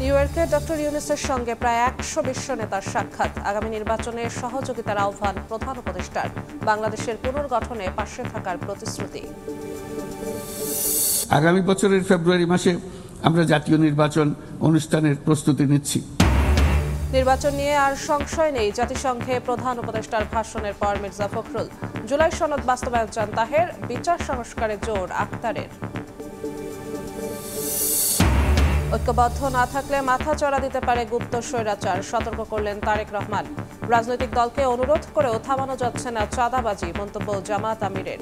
New ইয়র্কে doctor ইউনূসের সঙ্গে প্রায় ১০০ বিশ্ব নেতার সাক্ষাৎ। আগামী নির্বাচনে সহযোগিতার আহ্বান প্রধান উপদেষ্টার। বাংলাদেশের পুনর্গঠনে পাশে থাকার প্রতিশ্রুতি। আগামী বছরের ফেব্রুয়ারি মাসে আমরা জাতীয় নির্বাচন অনুষ্ঠানের প্রস্তুতি নিচ্ছি। নির্বাচন নিয়ে আর সংশয় নেই। জাতিসংঘে প্রধান উপদেষ্টার ভাষণের পর মির্জা ফখরুল। জুলাই সনদ বাস্তবায়ন চান তাহের, বিচার সংস্কারে জোর আক্তারের। ঐক্যবদ্ধ না থাকলে মাথা চড়া দিতে পারে গুপ্ত স্বৈরাচার, সতর্ক করলেন তারেক রহমান। রাজনৈতিক দলকে অনুরোধ করেও থামানো যাচ্ছে না চাঁদাবাজি, মন্তব্য জামাত আমিরের।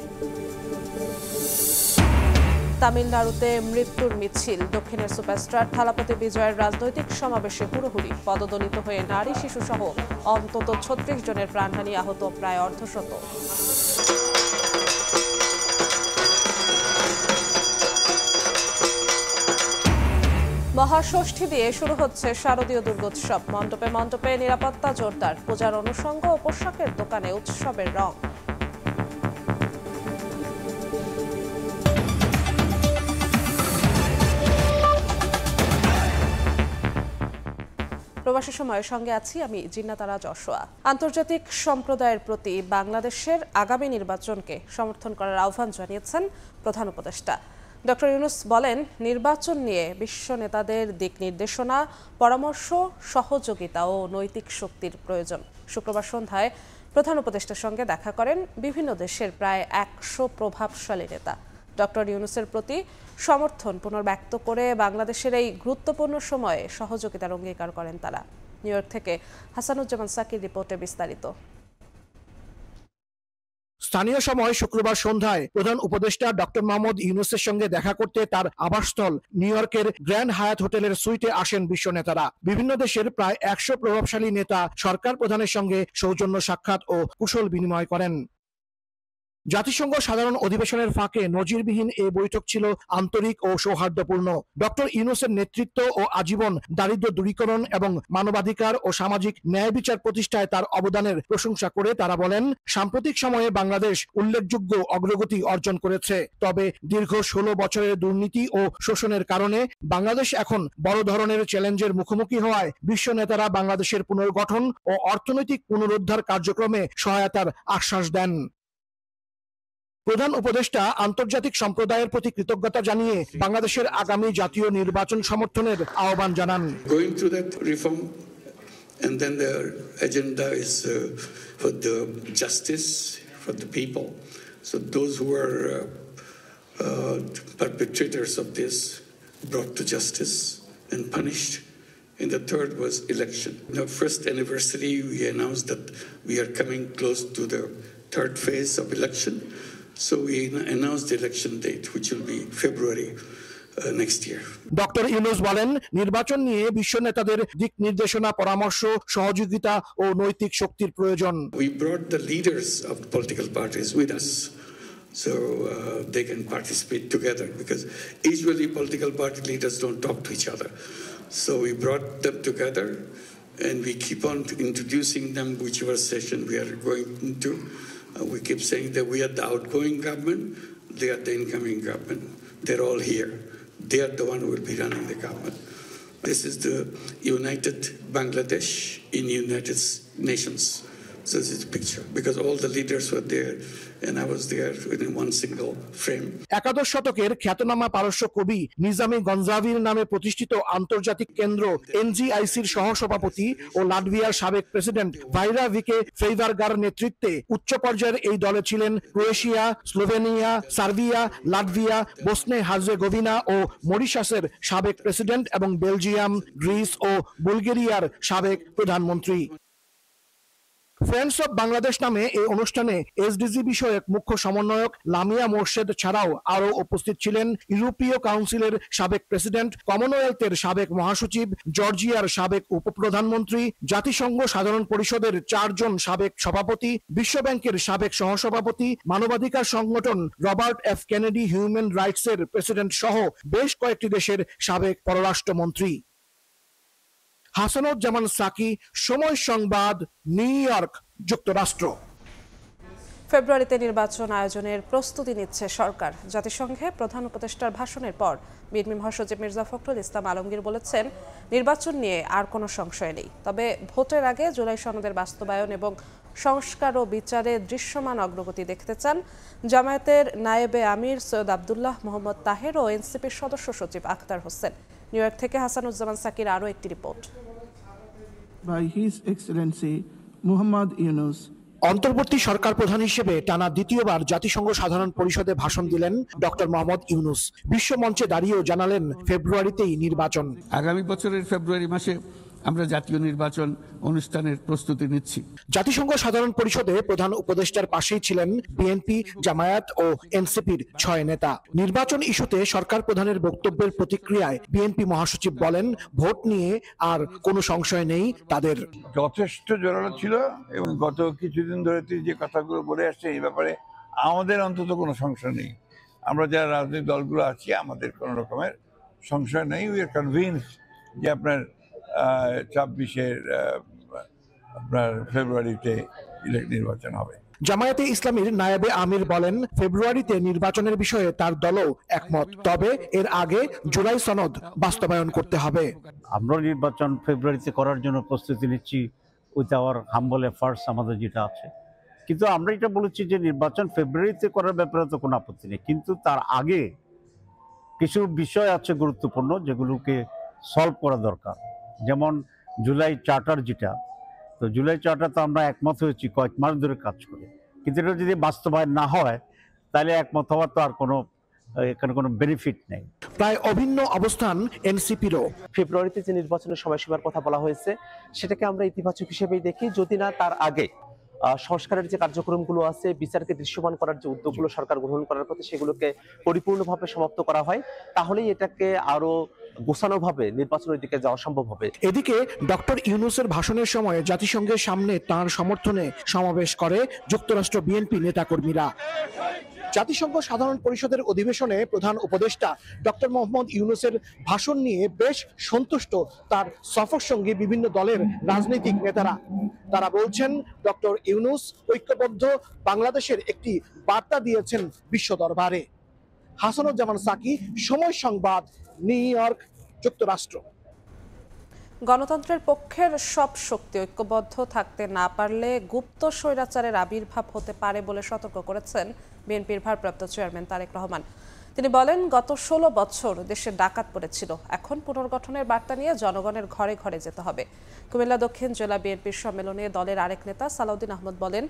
তামিলনাড়ুতে মৃত্যুর মিছিল। দক্ষিণের সুপারস্টার থালাপতি বিজয়ের রাজনৈতিক সমাবেশে হুড়োহুড়ি। পদদলিত হয়ে নারী শিশুসহ অন্তত ৩৬ জনের প্রাণহানি, আহত প্রায় অর্ধশত। মহাষষ্ঠী দিয়ে শুরু হচ্ছে শারদীয় দুর্গোৎসব। মণ্ডপে মণ্ডপে নিরাপত্তা জোরদার। পূজার অনুষঙ্গ ও পোশাকের দোকানে উৎসবের রং। প্রবাসী সময়ের সঙ্গে আছি আমি জিন্নাতারা যশোয়া। আন্তর্জাতিক সম্প্রদায়ের প্রতি বাংলাদেশের আগামী নির্বাচনকে সমর্থন করার আহ্বান জানিয়েছেন প্রধান উপদেষ্টা। ডক্টর ইউনূস বলেন, নির্বাচন নিয়ে বিশ্ব নেতাদের দিক নির্দেশনা, পরামর্শ, সহযোগিতা ও নৈতিক শক্তির প্রয়োজন। শুক্রবার সন্ধ্যায় প্রধান উপদেষ্টার সঙ্গে দেখা করেন বিভিন্ন দেশের প্রায় ১০০ প্রভাবশালী নেতা। ডক্টর ইউনূসের প্রতি সমর্থন পুনর্ব্যক্ত করে বাংলাদেশের এই গুরুত্বপূর্ণ সময়ে সহযোগিতার অঙ্গীকার করেন তারা। নিউ ইয়র্ক থেকে হাসানুজ্জামান সাকির রিপোর্টে বিস্তারিত। স্থানীয় সময় শুক্রবার সন্ধ্যায় প্রধান উপদেষ্টা ডক্টর মোহাম্মদ ইউনূসের সঙ্গে দেখা করতে তার আবাসস্থল নিউ ইয়র্কের গ্র্যান্ড হায়াত হোটেলের সুইটে আসেন বিশ্ব নেতারা। বিভিন্ন দেশের প্রায় ১০০ প্রভাবশালী নেতা সরকার প্রধানের সঙ্গে সৌজন্য সাক্ষাৎ ও কুশল বিনিময় করেন। জাতিসংঘ সাধারণ অধিবেশনের ফাঁকে নজিরবিহীন এই বৈঠক ছিল আন্তরিক ও সৌহার্দ্যপূর্ণ। ডক্টর ইউনূসের নেতৃত্ব ও আজীবন দারিদ্র্য দূরীকরণ এবং মানবাধিকার ও সামাজিক ন্যায় বিচার প্রতিষ্ঠায় তার অবদানের প্রশংসা করে তারা বলেন, সাম্প্রতিক সময়ে বাংলাদেশ উল্লেখযোগ্য অগ্রগতি অর্জন করেছে। তবে দীর্ঘ ১৬ বছরের দুর্নীতি ও শোষণের কারণে বাংলাদেশ এখন বড় ধরনের চ্যালেঞ্জের মুখোমুখি হওয়ায় বিশ্ব নেতারা বাংলাদেশের পুনর্গঠন ও অর্থনৈতিক পুনরুদ্ধার কার্যক্রমে সহায়তার আশ্বাস দেন। প্রধান উপদেষ্টা আন্তর্জাতিক সম্প্রদায়ের প্রতি কৃতজ্ঞতা জানিয়ে বাংলাদেশের আগামী জাতীয় নির্বাচন সমর্থনের আহ্বান জানান। Going through that reform and then the agenda is for the justice for the people. So those who are perpetrators of this brought to justice and punished. And the third was election. In our first anniversary, we announced that we are coming close to the third phase of election. So we announced the election date, which will be February next year. Doctor Yunus বলেন, নির্বাচন নিয়ে বিশ্ব নেতাদের দিক নির্দেশনা, পরামর্শ, সহযোগিতা ও নৈতিক শক্তির প্রয়োজন। We brought the leaders of the political parties with us, so they can participate together, because usually political party leaders don't talk to each other. So we brought them together, and we keep on introducing them whichever session we are going into. We keep saying that we are the outgoing government, they are the incoming government. They're all here. They are the one who will be running the government. This is the United Bangladesh in United Nations. So this is a picture, because all the leaders were there and I was there in one single frame. একাদশ শতকের খ্যাতনামা পারস্য কবি নিজামী গঞ্জাভির নামে প্রতিষ্ঠিত আন্তর্জাতিক কেন্দ্র এনজিআইসির সহসভাপতি ও লাটভিয়ার সাবেক প্রেসিডেন্ট ভাইরা ভিকে ফেইভারগার নেতৃত্বে উচ্চ পর্যায়ের এই দলে ছিলেন Croatia, Slovenia, Serbia, Latvia, Bosnia Herzegovina ও মরিশাসের সাবেক প্রেসিডেন্ট এবং বেলজিয়াম, গ্রিস ও বুলগেরিয়ার সাবেক প্রধানমন্ত্রী। ফ্রেন্ডস অব বাংলাদেশ নামে এই অনুষ্ঠানে এসডিজি বিষয়ক মুখ্য সমন্বয়ক লামিয়া মোর্শেদ ছাড়াও আরও উপস্থিত ছিলেন ইউরোপীয় কাউন্সিলের সাবেক প্রেসিডেন্ট, কমনওয়েলথের সাবেক মহাসচিব, জর্জিয়ার সাবেক উপপ্রধানমন্ত্রী, জাতিসংঘ সাধারণ পরিষদের ৪ জন সাবেক সভাপতি, বিশ্বব্যাংকের সাবেক সহসভাপতি, মানবাধিকার সংগঠন রবার্ট এফ কেনেডি হিউম্যান রাইটসের প্রেসিডেন্ট সহ বেশ কয়েকটি দেশের সাবেক পররাষ্ট্রমন্ত্রী। হাসানুজ্জামান সাকি, সময় সংবাদ, নিউ ইয়র্ক, যুক্তরাষ্ট্র। ফেব্রুয়ারিতে নির্বাচন আয়োজনের প্রস্তুতি নিচ্ছে সরকার। জাতিসংঘে প্রধান উপদেষ্টার ভাষণের পর বিএনপি মহাসচিব মির্জা ফখরুল ইসলাম আলমগীর বলেছেন, নির্বাচন নিয়ে আর কোনো সংশয় নেই। তবে ভোটের আগে জুলাই সনদের বাস্তবায়ন এবং সংস্কার ও বিচারে দৃশ্যমান অগ্রগতি দেখতে চান জামায়াতের নায়েবে আমির সৈয়দ আবদুল্লাহ মোহাম্মদ তাহের ও এনসিপির সদস্য সচিব আখতার হোসেন। নিউ ইয়র্ক থেকে হাসানুজ্জামান সাকির আরও একটি report. By His Excellency Muhammad Yunus, অন্তর্বর্তী সরকার প্রধান হিসেবে টানা দ্বিতীয়বার জাতিসংঘ সাধারণ পরিষদে ভাষণ দিলেন ডক্টর মোহাম্মদ ইউনুস। বিশ্ব মঞ্চে দাঁড়িয়েও জানালেন ফেব্রুয়ারিতেই নির্বাচন। আগামী বছরের ফেব্রুয়ারি মাসে আমরা জাতীয় নির্বাচন অনুষ্ঠানের প্রস্তুতি নিচ্ছি। জাতিসংঘ সাধারণ পরিষদে প্রধান উপদেষ্টার পাশেই ছিলেন বিএনপি, জামায়াত ও এনসিপির 6 নেতা। নির্বাচন ইস্যুতে সরকার প্রধানের বক্তব্যের প্রতিক্রিয়ায় বিএনপি মহাসচিব বলেন, ভোট নিয়ে আর কোনো সংশয় নেই তাদের। যথেষ্ট জোরালো ছিল এবং গত কিছুদিন ধরে যে কথাগুলো বলে আসছে এই ব্যাপারে আমাদের অন্তত কোনো সংশয় নেই। আমরা যারা রাজনৈতিক দলগুলো আছি আমাদের কোনো রকমের সংশয় নেই। উই আর কনভিন্সড যে আপনার 26-এর আপনার ফেব্রুয়ারিতে নির্বাচন হবে। জামায়াতে ইসলামীর নায়েবে আমির বলেন, ফেব্রুয়ারিতে নির্বাচনের বিষয়ে তার দলও একমত, তবে এর আগে জুলাই সনদ বাস্তবায়ন করতে হবে। আমরা নির্বাচন ফেব্রুয়ারিতে করার জন্য প্রস্তুতি নিচ্ছি উইথ আওয়ার হাম্বল এফার্টস, আমাদের যেটা আছে। কিন্তু আমরা এটা বলেছি যে নির্বাচন ফেব্রুয়ারিতে করার ব্যাপারে তো কোনো আপত্তি নেই, কিন্তু তার আগে কিছু বিষয় আছে গুরুত্বপূর্ণ যেগুলোকে সলভ করা দরকার। যেমন জুলাই চার্টার যেটা, তো জুলাই চার্টার তো আমরা একমত হয়েছি কয়েক মাস ধরে কাজ করে, কিন্তু এটা যদি বাস্তবায়ন না হয় তাহলে একমত হওয়ার তো আর এখানে কোনো বেনিফিট নেই। প্রায় অভিন্ন অবস্থান এনসিপিরও। ফেব্রুয়ারিতে যে নির্বাচনের সময়সীমার কথা বলা হয়েছে সেটাকে আমরা ইতিবাচক হিসেবেই দেখি, যদি না তার আগে সংস্কারের যে কার্যক্রমগুলো আছে, বিচারকে দৃশ্যমান করার যে উদ্যোগগুলো সরকার গ্রহণ করার পথে সেগুলোকে পরিপূর্ণভাবে সমাপ্ত করা হয়, তাহলেই এটাকে আরো গোছানোভাবে নির্বাচনের দিকে যাওয়া সম্ভব হবে। এদিকে ডক্টর ইউনূসের ভাষণের সময় জাতিসংঘের সামনে তার সমর্থনে সমাবেশ করে যুক্তরাষ্ট্র বিএনপি নেতাকর্মীরা। জাতিসংঘ সাধারণ পরিষদের অধিবেশনে প্রধান উপদেষ্টা ডক্টর মোহাম্মদ ইউনূসের ভাষণ নিয়ে বেশ সন্তুষ্ট তার সফর সঙ্গী বিভিন্ন দলের রাজনৈতিক নেতারা। তারা বলছেন, ডক্টর ইউনূস ঐক্যবদ্ধ বাংলাদেশের একটি বার্তা দিয়েছেন বিশ্ব দরবারে। হাসানুজ্জামান সাকি, সময় সংবাদ, নিউ ইয়র্ক, যুক্তরাষ্ট্র। গণতন্ত্রের পক্ষের সব শক্তি ঐক্যবদ্ধ থাকতে না পারলে গুপ্ত স্বৈরাচারের আবির্ভাব হতে পারে বলে সতর্ক করেছেন বিএনপির ভারপ্রাপ্ত চেয়ারম্যান তারেক রহমান। তিনি বলেন, গত 16 বছর দেশে ডাকাত পড়েছিল, এখন পুনর্গঠনের বার্তা নিয়ে জনগণের ঘরে ঘরে যেতে হবে। কুমিল্লা দক্ষিণ জেলা বিএনপির সম্মেলনে দলের আরেক নেতা সালাউদ্দিন আহমদ বলেন,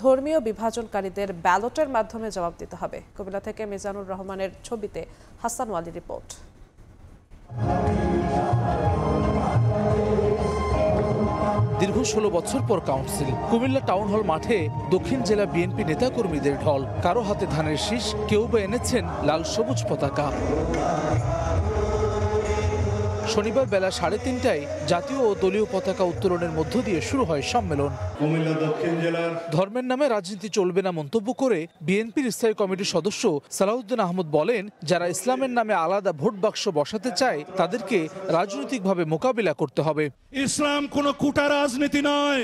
ধর্মীয় বিভাজনকারীদের ব্যালটের মাধ্যমে জবাব দিতে হবে। কুমিল্লা থেকে মিজানুর রহমানের ছবিতে হাসান ওয়ালি রিপোর্ট। দীর্ঘ 16 বছর পর কাউন্সিল। কুমিল্লা টাউন হল মাঠে দক্ষিণ জেলা বিএনপি নেতাকর্মীদের ঢল। কারো হাতে ধানের শীষ, কেউ বা এনেছেন লাল সবুজ পতাকা। শনিবার বেলা 3:30টায় জাতীয় ও দলীয় পতাকা উত্তোলনের মধ্য দিয়ে শুরু হয় সম্মেলন। ধর্মের নামে রাজনীতি চলবে না মন্তব্য করে বিএনপির স্থায়ী কমিটির সদস্য সালাউদ্দিন আহমদ বলেন, যারা ইসলামের নামে আলাদা ভোট বাক্স বসাতে চায় তাদেরকে রাজনৈতিকভাবে মোকাবিলা করতে হবে। ইসলাম কোনো কুটা রাজনীতি নয়,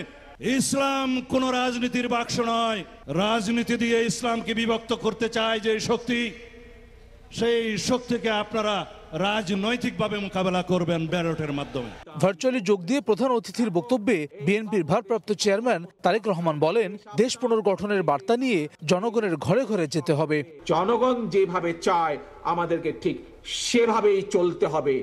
ইসলাম কোন রাজনীতির বাক্স নয়। রাজনীতি দিয়ে ইসলামকে বিভক্ত করতে চায় যে শক্তি, সেই শক্তিকে আপনারা রাজনৈতিকভাবে মোকাবেলা করবেন ব্যালটের মাধ্যমে। ভার্চুয়ালি যোগ দিয়ে প্রধান অতিথির বক্তব্যে বিএনপির ভারপ্রাপ্ত চেয়ারম্যান তারেক রহমান বলেন, দেশ পুনর্গঠনের বার্তা নিয়ে জনগণের ঘরে ঘরে যেতে হবে। জনগণ যেভাবে চায় আমাদেরকে ঠিক সেভাবেই চলতে হবে।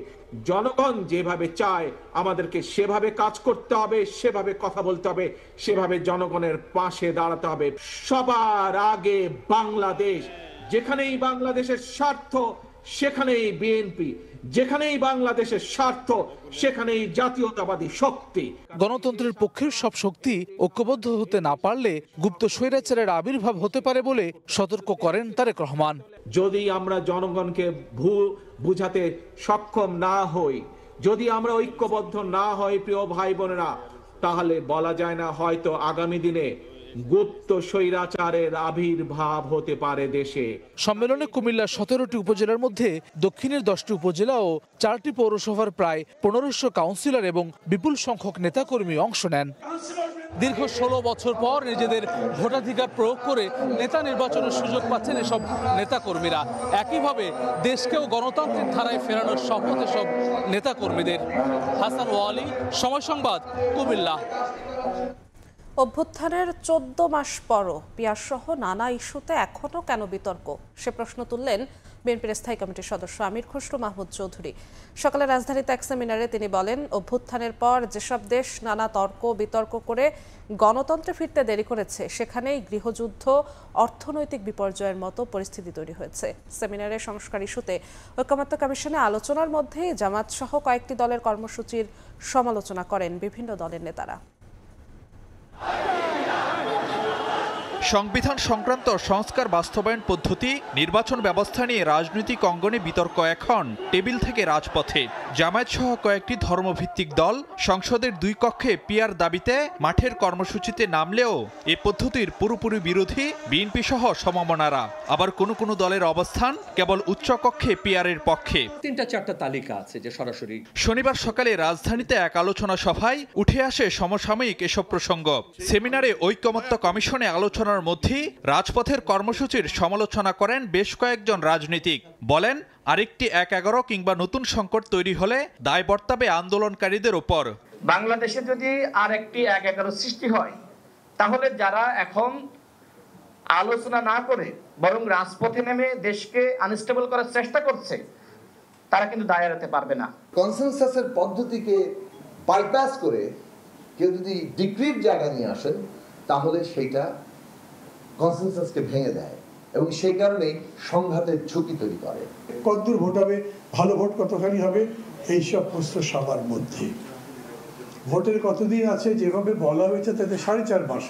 জনগণ যেভাবে চায় আমাদেরকে সেভাবে কাজ করতে হবে, সেভাবে কথা বলতে হবে, সেভাবে জনগণের পাশে দাঁড়াতে হবে। সবার আগে বাংলাদেশ। যেখানেই বাংলাদেশের স্বার্থ সেখানেই বিএনপি, যেখানেই বাংলাদেশের স্বার্থ সেখানেই জাতীয়তাবাদী শক্তি। গণতন্ত্রের পক্ষের সব শক্তি ঐক্যবদ্ধ হতে না পারলে গুপ্ত স্বৈরাচারের আবির্ভাব হতে পারে বলে সতর্ক করেন তারেক রহমান। যদি আমরা জনগণকে বুঝাতে সক্ষম না হই, যদি আমরা ঐক্যবদ্ধ না হই প্রিয় ভাই বোনেরা, তাহলে বলা যায় না হয়তো আগামী দিনে গুপ্ত স্বৈরাচারের আবির্ভাব হতে পারে দেশে। সম্মেলনে কুমিল্লার 17টি উপজেলার মধ্যে দক্ষিণের 10টি উপজেলা ও 4টি পৌরসভার প্রায় 1500 কাউন্সিলর এবং বিপুল সংখ্যক নেতাকর্মী অংশ নেন। দীর্ঘ 16 বছর পর নিজেদের ভোটাধিকার প্রয়োগ করে নেতা নির্বাচনের সুযোগ পাচ্ছেন এসব নেতাকর্মীরা। একইভাবে দেশকেও গণতান্ত্রিক ধারায় ফেরানোর শপথ এসব নেতাকর্মীদের। হাসান ওয়ালি, সময় সংবাদ, কুমিল্লা। অভ্যুত্থানের 14 মাস পরও পিয়ারসহ নানা ইস্যুতে এখনও কেন বিতর্ক, সে প্রশ্ন তুললেন বিএনপির স্থায়ী কমিটির সদস্য আমির খসরু মাহমুদ চৌধুরী। সকালে রাজধানীতে এক সেমিনারে তিনি বলেন, অভ্যুত্থানের পর যেসব দেশ নানা তর্ক বিতর্ক করে গণতন্ত্রে ফিরতে দেরি করেছে, সেখানেই গৃহযুদ্ধ, অর্থনৈতিক বিপর্যয়ের মতো পরিস্থিতি তৈরি হয়েছে। সেমিনারে সংস্কার ইস্যুতে ঐকমত্য কমিশনে আলোচনার মধ্যেই জামাত সহ কয়েকটি দলের কর্মসূচির সমালোচনা করেন বিভিন্ন দলের নেতারা। সংবিধান সংক্রান্ত সংস্কার বাস্তবায়ন পদ্ধতি, নির্বাচন ব্যবস্থা নিয়ে রাজনৈতিক অঙ্গনে বিতর্ক এখন টেবিল থেকে রাজপথে। জামায়াত সহ কয়েকটি ধর্মভিত্তিক দল সংসদের 2 কক্ষে পিয়ার দাবিতে মাঠের কর্মসূচিতে নামলেও এ পদ্ধতির পুরোপুরি বিরোধী বিএনপি সহ সমমনারা। আবার কোনো দলের অবস্থান কেবল উচ্চকক্ষে পিয়ারের পক্ষে। 3-4টা তালিকা আছে যে সরাসরি। শনিবার সকালে রাজধানীতে এক আলোচনা সভায় উঠে আসে সমসাময়িক এসব প্রসঙ্গ। সেমিনারে ঐকমত্য কমিশনে আলোচনার মধ্যে রাজপথের কর্মসূচির সমালোচনা করেন বেশ কয়েকজন রাজনীতিক। বলেন, আরেকটি 1-11 কিংবা নতুন সংকট তৈরি হলে দায় বর্তাবে আন্দোলনকারীদের উপর। বাংলাদেশে যদি আরেকটি 1-11 সৃষ্টি হয়, তাহলে যারা এখন আলোচনা না করে বরং রাজপথে নেমে দেশকে আনস্টেবল করার চেষ্টা করছে, তারা কিন্তু দায় এড়াতে পারবে না। কনসেনসাসের পদ্ধতিকে বাইপাস করে কেউ যদি ডিক্রির জায়গা নিয়ে আসেন, তাহলে সেইটা কনসেনসাসকে ভেঙে দেয় এবং সেই কারণেই সংঘাতের ঝুঁকি তৈরি করে। কতদূর ভোট হবে, ভালো ভোট কতখানি হবে, এইসব প্রশ্ন সবার মধ্যে। ভোটের কতদিন আছে, যেভাবে বলা হয়েছে তাতে 4.5 মাস।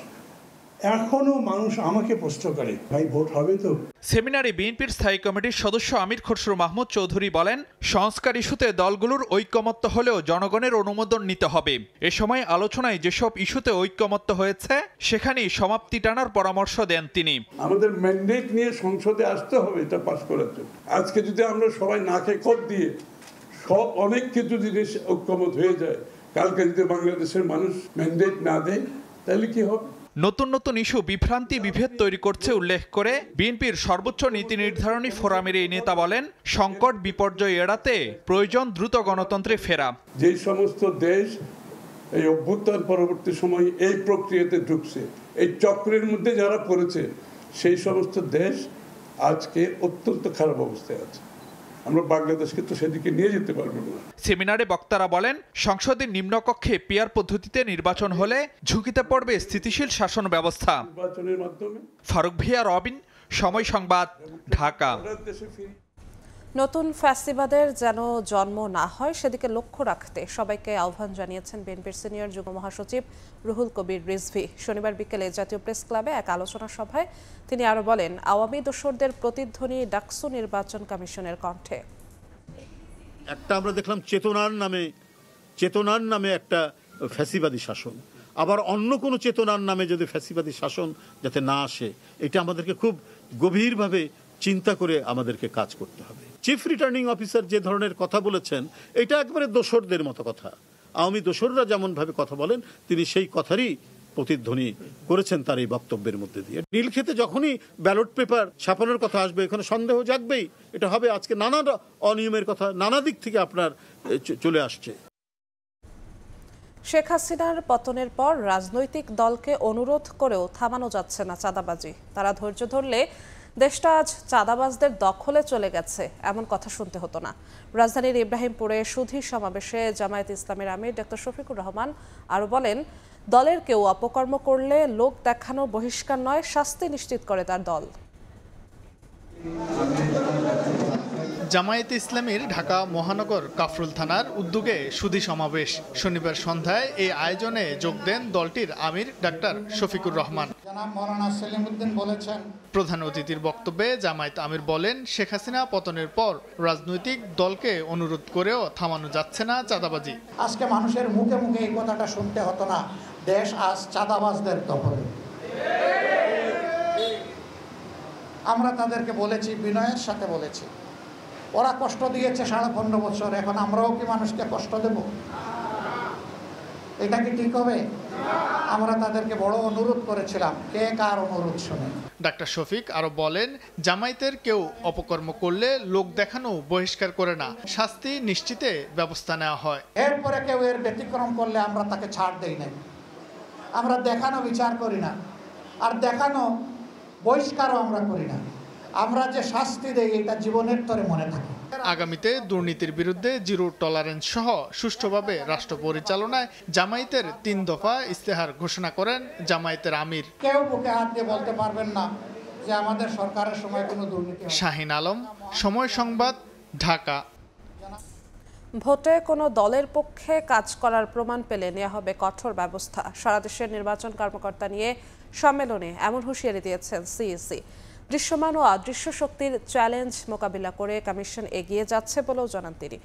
এখনো মানুষ আমাকে প্রশ্ন করে, ভাই ভোট হবে তো? সেমিনারে বিএনপির স্থায়ী কমিটির সদস্য আমির খসরু মাহমুদ চৌধুরী বলেন, সংস্কার ইস্যুতে দলগুলোর ঐকমত্য হলেও জনগণের অনুমোদন নিতে হবে। এ সময় আলোচনায় যেসব ইস্যুতে ঐকমত্য হয়েছে সেখানেই সমাপ্তি টানার পরামর্শ দেন তিনি। আমাদের ম্যান্ডেট নিয়ে সংসদে আসতে হবে এটা পাস করার জন্য। আজকে যদি আমরা সবাই নাকে খত দিয়ে অনেক কিছু জিনিস ঐকমত হয়ে যায়, কালকে যদি বাংলাদেশের মানুষ ম্যান্ডেট না দেয়, তাহলে কি হবে? নতুন ইস্যু বিভ্রান্তি বিভেদ তৈরি করছে উল্লেখ করে বিএনপির সর্বোচ্চ নীতি নির্ধারণী ফোরামের এই নেতা বলেন, সংকট বিপর্যয় এড়াতে প্রয়োজন দ্রুত গণতন্ত্রে ফেরা। যে সমস্ত দেশ এই অভ্যুত্থান পরবর্তী সময়ে এই প্রক্রিয়াতে ঢুকছে, এই চক্রের মধ্যে যারা পড়েছে, সেই সমস্ত দেশ আজকে অত্যন্ত খারাপ অবস্থায় আছে। আমরা বাংলাদেশকে তো সেদিকে নিয়ে যেতে পারবো না। সেমিনারে বক্তারা বলেন, সংসদের নিম্নকক্ষে পিয়ার পদ্ধতিতে নির্বাচন হলে ঝুঁকিতে পড়বে স্থিতিশীল শাসন ব্যবস্থা। নির্বাচনের মাধ্যমে। ফারুক ভিয়া, রবিন, সময় সংবাদ, ঢাকা। নতুন ফ্যাসিবাদের যেন জন্ম না হয় সেদিকে লক্ষ্য রাখতে সবাইকে আহ্বান জানিয়েছেন বিএনপির সিনিয়র যুগ্ম মহাসচিব রুহুল কবির রিজভী। শনিবার বিকেলে জাতীয় প্রেস ক্লাবে এক আলোচনা সভায় তিনি আরো বলেন, আওয়ামী দোসরদের প্রতিধ্বনি ডাকসু নির্বাচন কমিশনের কণ্ঠে। একটা আমরা দেখলাম চেতনার নামে একটা ফ্যাসিবাদী শাসন, আবার অন্য কোনো চেতনার নামে যদি ফ্যাসিবাদী শাসন যাতে না আসে, এটা আমাদেরকে খুব গভীরভাবে চিন্তা করে আমাদেরকে কাজ করতে হবে। চিফ রিটার্নিং অফিসার যে ধরনের কথা বলেছেন, এটা একবারে দোসরদের মতো কথা। আওয়ামী দোসররা যেমন ভাবে কথা বলেন, তিনি সেই কথারই প্রতিধ্বনি করেছেন তার এই বক্তব্যের মধ্যে দিয়ে। নীলক্ষেতে যখনই ব্যালট পেপার ছাপানোর কথা আসবে, এখানে সন্দেহ জাগবেই। এটা হবে আজকে নানা অনিয়মের কথা নানা দিক থেকে আপনার চলে আসছে। শেখ হাসিনার পতনের পর রাজনৈতিক দলকে অনুরোধ করেও থামানো যাচ্ছে না চাঁদাবাজি। তারা ধৈর্য ধরলে দেশটা আজ চাঁদাবাজদের দখলে চলে গেছে এমন কথা শুনতে হতো না। রাজধানীর ইব্রাহিমপুরে সুধী সমাবেশে জামায়াত ইসলামের আমির ডক্টর শফিকুর রহমান আরও বলেন, দলের কেউ অপকর্ম করলে লোক দেখানো বহিষ্কার নয়, শাস্তি নিশ্চিত করে তার দল। জামায়াতে ইসলামীর ঢাকা মহানগর কাফরুল থানার উদ্যোগে সুধী সমাবেশ। শনিবার সন্ধ্যায় এই আয়োজনে যোগ দেন দলটির আমির ডাক্তার শফিকুর রহমান। প্রধান অতিথির বক্তব্যে জামায়াত আমির বলেন, শেখ হাসিনা পতনের পর রাজনৈতিক দলকে অনুরোধ করেও থামানো যাচ্ছে না চাঁদাবাজি। আজকে মানুষের মুখে মুখে এই কথাটা শুনতে হতো না, দেশ আজ চাঁদাবাজদের দখলে। আমরা তাদেরকে বলেছি, বিনয়ের সাথে বলেছি, ওরা কষ্ট দিয়েছে 15.5 বছর, এখন আমরাও কি মানুষকে কষ্ট দেব? এটা কি ঠিক হবে? আমরা তাদেরকে বড় অনুরোধ করেছিলাম, কে কার অনুরোধ শুনে। ডাক্তার শফিক আরো বলেন, জামায়াতের কেউ অপকর্ম করলে লোক দেখানো বহিষ্কার করে না, শাস্তি নিশ্চিতে ব্যবস্থা নেওয়া হয়। এরপরে কেউ এর ব্যতিক্রম করলে আমরা তাকে ছাড় দেই না, আমরা দেখানো বিচার করি না, আর দেখানো বহিষ্কারও আমরা করি না। আমরা যে শাস্তি দেই এটা জীবনের তরে মনে থাকে। আগামীতে দুর্নীতির বিরুদ্ধে জিরো টলারেন্স সহ সুষ্ঠুভাবে রাষ্ট্র পরিচালনায় জামায়াতের 3 দফা ইস্তেহার ঘোষণা করেন জামায়াতের আমির। কেউ বুকে হাত দিয়ে বলতে পারবেন না যে আমাদের সরকারের সময় কোনো দুর্নীতি। শাহিন আলম, সময় সংবাদ, ঢাকা। ভোটে কোনো দলের পক্ষে কাজ করার প্রমাণ পেলে নেওয়া হবে কঠোর ব্যবস্থা। সারা দেশের নির্বাচন কর্মকর্তা নিয়ে সম্মেলনে এমন হুঁশিয়ারি দিয়েছেন সিইসি। দৃশ্যমান ও অদৃশ্য শক্তির চ্যালেঞ্জ মোকাবিলা করে কমিশন এগিয়ে যাচ্ছে বলেও জানান তিনি।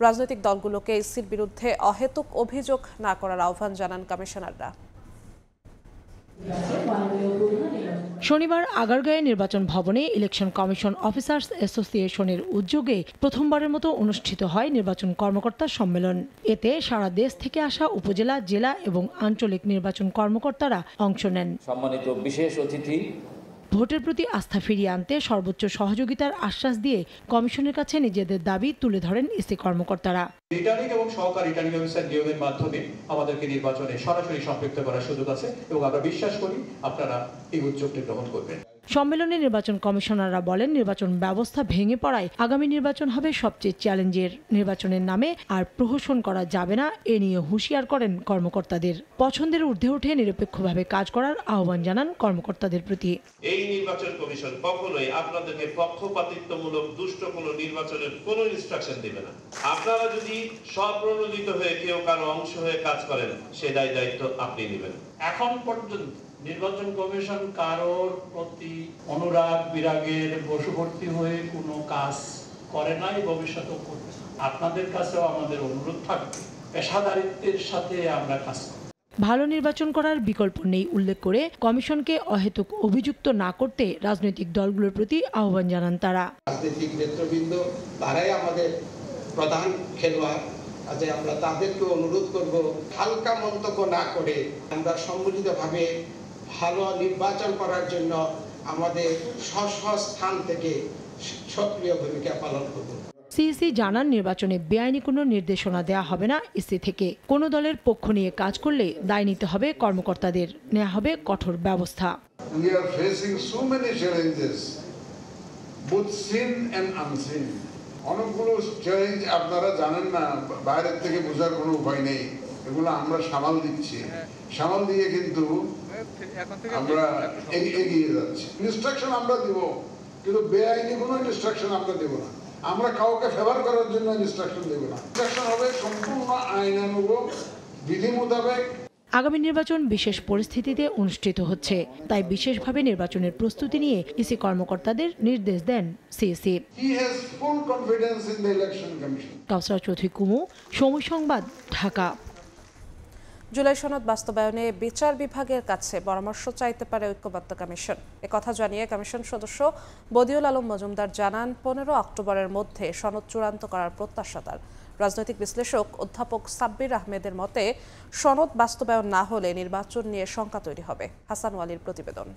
রাজনৈতিক দলগুলোকে ইসির বিরুদ্ধে অহেতুক অভিযোগ না করার আহ্বান জানান কমিশনাররা। শনিবার আগারগাঁওয়ে নির্বাচন ভবনে ইলেকশন কমিশন অফিসার্স অ্যাসোসিয়েশনের উদ্যোগে প্রথমবারের মতো অনুষ্ঠিত হয় নির্বাচন কর্মকর্তা সম্মেলন। এতে সারা দেশ থেকে আসা উপজেলা, জেলা এবং আঞ্চলিক নির্বাচন কর্মকর্তারা অংশ নেন। সম্মানিত বিশেষ অতিথি, ভোটের প্রতি আস্থা ফিরিয়ে আনতে সর্বোচ্চ সহযোগিতার আশ্বাস দিয়ে কমিশনের কাছে নিজেদের দাবি তুলে ধরেন ইসি কর্মকর্তারা। রিটার্নিং এবং সহকারী রিটার্নিং অফিসার নিয়োগের মাধ্যমে আমাদেরকে নির্বাচনে সরাসরি সম্পৃক্ত করার সুযোগ আছে এবং আমরা বিশ্বাস করি আপনারা এই উদ্যোগটি গ্রহণ করবেন। সম্মেলনে নির্বাচন কমিশনাররা বলেন, নির্বাচন ব্যবস্থা ভেঙে পড়ায় আগামী নির্বাচন হবে সবচেয়ে চ্যালেঞ্জের। নির্বাচনের নামে আর প্রহসন করা যাবে না, এ নিয়ে হুঁশিয়ার করেন কর্মকর্তাদের। পছন্দের ঊর্ধ্বে উঠে নিরপেক্ষভাবে কাজ করার আহ্বান জানান কর্মকর্তাদের প্রতি। এই নির্বাচন কমিশন কখনোই আপনাদেরকে পক্ষপাতিত্বমূলক দুষ্ট কোনো নির্বাচনের কোনো ইনস্ট্রাকশন দেবে না। আপনারা যদি স্বপ্রণোদিত হয়ে কেউ কারো অংশ হয়ে কাজ করেন, সে দায়িত্ব আপনি নেবেন। এখন পর্যন্ত নির্বাচন কমিশন কারোর প্রতি অনুরাগ বিরাগের বশবর্তী হয়ে কোনো কাজ করে নাই, ভবিষ্যতেও করবে না। আপনাদের কাছেও আমাদের অনুরোধ থাকবে, পেশাদারিত্বের সাথে আমরা কাজ করব। ভালো নির্বাচন করার বিকল্প নেই উল্লেখ করে কমিশনকে অহেতুক অভিযুক্ত না করতে রাজনৈতিক দলগুলোর প্রতি আহ্বান জানান তারা। রাজনৈতিক নেতৃবৃন্দ তারাই আমাদের প্রধান খেলোয়াড়, আজ আমরা তাদেরকে অনুরোধ করব হালকা মন্তব্য না করে আমরা সম্মিলিতভাবে ভালো নির্বাচন করার জন্য আমাদের স্ব স্থান থেকে সক্রিয় ভূমিকা পালন করব। সিইসি জানান, নির্বাচনে বেআইনি কোনো নির্দেশনা দেওয়া হবে না ইসি থেকে। কোনো দলের পক্ষ নিয়ে কাজ করলে দায় নিতে হবে কর্মকর্তাদের, নেওয়া হবে কঠোর ব্যবস্থা। We are facing so many challenges, both seen and unseen. অনেকগুলো চ্যালেঞ্জ আপনারা জানেন না, বাইরের থেকে বোঝার কোনো উপায় নেই, এগুলো আমরা সামাল দিচ্ছি। সামাল দিয়ে কিন্তু আমরা এগিয়ে যাচ্ছি। ইনস্ট্রাকশন আমরা দিব, কিন্তু বেআইনি কোনো ইনস্ট্রাকশন আমরা দেব না। আমরা কাউকে ফেভার করার জন্য ইনস্ট্রাকশন দেব না। ইনস্ট্রাকশন হবে সম্পূর্ণ আইনানুগ, বিধি মোতাবেক। আগামী নির্বাচন বিশেষ পরিস্থিতিতে অনুষ্ঠিত হচ্ছে, তাই বিশেষভাবে নির্বাচনের প্রস্তুতি নিয়ে ইসি কর্মকর্তাদের নির্দেশ দেন সিইসি। কাউসার চৌধুরী কুমু, সময় সংবাদ, ঢাকা। জুলাই সনদ বাস্তবায়নে বিচার বিভাগের কাছে পরামর্শ চাইতে পারে ঐক্যবদ্ধ কমিশন। একথা জানিয়ে কমিশন সদস্য বদিউল আলম মজুমদার জানান, 15 অক্টোবরের মধ্যে সনদ চূড়ান্ত করার প্রত্যাশা তার। রাজনৈতিক বিশ্লেষক অধ্যাপক সাব্বির আহমেদের মতে, সনদ বাস্তবায়ন না হলে নির্বাচন নিয়ে শঙ্কা তৈরি হবে। হাসান ওয়ালির প্রতিবেদন।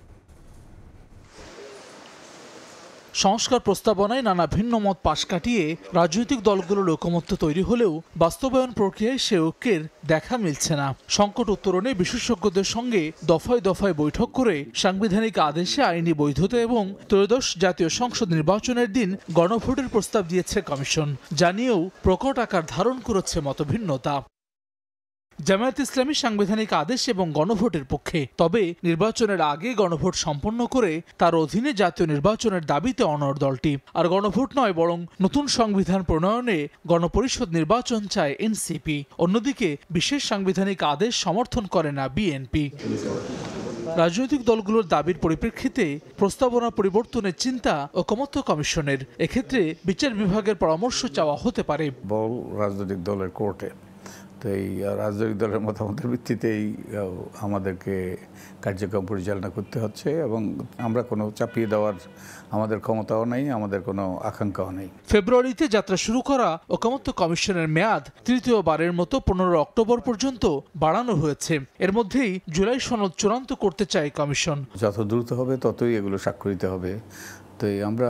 সংস্কার প্রস্তাবনায় নানা ভিন্ন মত পাশ কাটিয়ে রাজনৈতিক দলগুলোর ঐকমত্য তৈরি হলেও বাস্তবায়ন প্রক্রিয়ায় সে ঐক্যের দেখা মিলছে না। সংকট উত্তরণে বিশেষজ্ঞদের সঙ্গে দফায় দফায় বৈঠক করে সাংবিধানিক আদেশে আইনি বৈধতা এবং ত্রয়োদশ জাতীয় সংসদ নির্বাচনের দিন গণভোটের প্রস্তাব দিয়েছে কমিশন, জানিয়েও প্রকট আকার ধারণ করেছে মতভিন্নতা। জামায়াত ইসলামী সাংবিধানিক আদেশ এবং গণভোটের পক্ষে, তবে নির্বাচনের আগে গণভোট সম্পন্ন করে তার অধীনে জাতীয় নির্বাচনের দাবিতে অনড় দলটি। আর গণভোট নয়, বরং নতুন সংবিধান প্রণয়নে গণপরিষদ নির্বাচন চায় এনসিপি। অন্যদিকে বিশেষ সাংবিধানিক আদেশ সমর্থন করে না বিএনপি। রাজনৈতিক দলগুলোর দাবির পরিপ্রেক্ষিতে প্রস্তাবনা পরিবর্তনের চিন্তা ঐকমত্য কমিশনের। এক্ষেত্রে বিচার বিভাগের পরামর্শ চাওয়া হতে পারে। বল রাজনৈতিক দলের কোর্টে, তো তো এই রাজনৈতিক দলের মতামতের ভিত্তিতেই আমাদেরকে কার্যক্রম পরিচালনা করতে হচ্ছে এবং আমরা কোনো চাপিয়ে দেওয়ার আমাদের ক্ষমতাও নেই, আমাদের কোনো আকাঙ্ক্ষাও নেই। ফেব্রুয়ারিতে যাত্রা শুরু করা ঐকমত্য কমিশনের মেয়াদ তৃতীয়বারের মতো 15 অক্টোবর পর্যন্ত বাড়ানো হয়েছে। এর মধ্যেই জুলাই সনদ চূড়ান্ত করতে চায় কমিশন। যত দ্রুত হবে ততই এগুলো স্বাক্ষরিত হবে। তো আমরা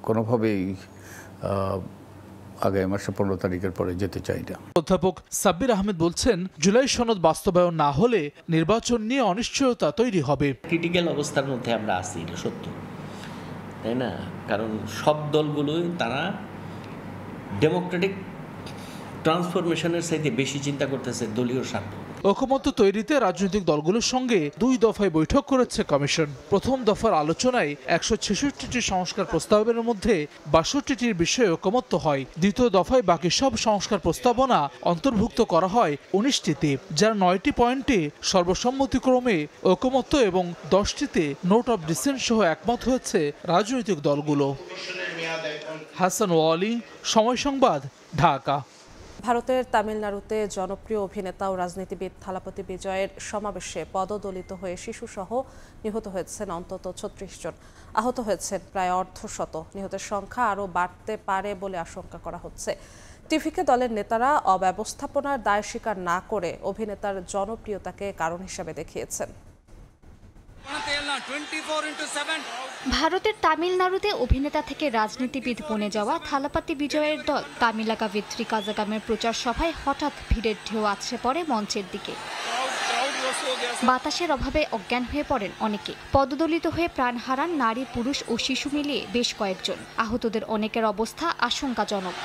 কোনোভাবেই আগামী মাসে 15 তারিখের পরে যেতে চাই না। অধ্যাপক সাব্বির আহমেদ বলছেন, জুলাই সনদ বাস্তবায়ন না হলে নির্বাচন নিয়ে অনিশ্চয়তা তৈরি হবে। ক্রিটিক্যাল অবস্থার মধ্যে আমরা আছি, এটা সত্য, তাই না? কারণ সব দলগুলোই তারা ডেমোক্রেটিক ট্রান্সফরমেশনের চাইতে বেশি চিন্তা করতেছে দলীয় স্বার্থ। ঐকমত্য তৈরিতে রাজনৈতিক দলগুলোর সঙ্গে 2 দফায় বৈঠক করেছে কমিশন। প্রথম দফার আলোচনায় 166টি সংস্কার প্রস্তাবের মধ্যে 62টির বিষয়ে ঐকমত্য হয়। দ্বিতীয় দফায় বাকি সব সংস্কার প্রস্তাবনা অন্তর্ভুক্ত করা হয় 19টিতে, যার 9টি পয়েন্টে সর্বসম্মতিক্রমে ঐকমত্য এবং 10টিতে নোট অব ডিসেন্ট সহ একমত হয়েছে রাজনৈতিক দলগুলো। হাসান ওয়ালি, সময় সংবাদ, ঢাকা। ভারতের তামিলনাড়ুতে জনপ্রিয় অভিনেতা ও রাজনীতিবিদ থালাপতি বিজয়ের সমাবেশে পদদলিত হয়ে শিশুসহ নিহত হয়েছেন অন্তত 36 জন। আহত হয়েছেন প্রায় অর্ধশত। নিহতের সংখ্যা আরও বাড়তে পারে বলে আশঙ্কা করা হচ্ছে। টিভিকে দলের নেতারা অব্যবস্থাপনার দায় স্বীকার না করে অভিনেতার জনপ্রিয়তাকে কারণ হিসেবে দেখিয়েছেন। ভারতের তামিলনাড়ুতে অভিনেতা থেকে রাজনীতিবিদ বনে যাওয়া থালাপতি বিজয়ের দল তামিলাকাভিত্রি কাজাগামের প্রচার সভায় হঠাৎ ভিড়ের ঢেউ আছড়ে পড়ে মঞ্চের দিকে। বাতাসের অভাবে অজ্ঞান হয়ে পড়েন অনেকে। পদদলিত হয়ে প্রাণ হারান নারী, পুরুষ ও শিশু মিলিয়ে বেশ কয়েকজন। আহতদের অনেকের অবস্থা আশঙ্কাজনক।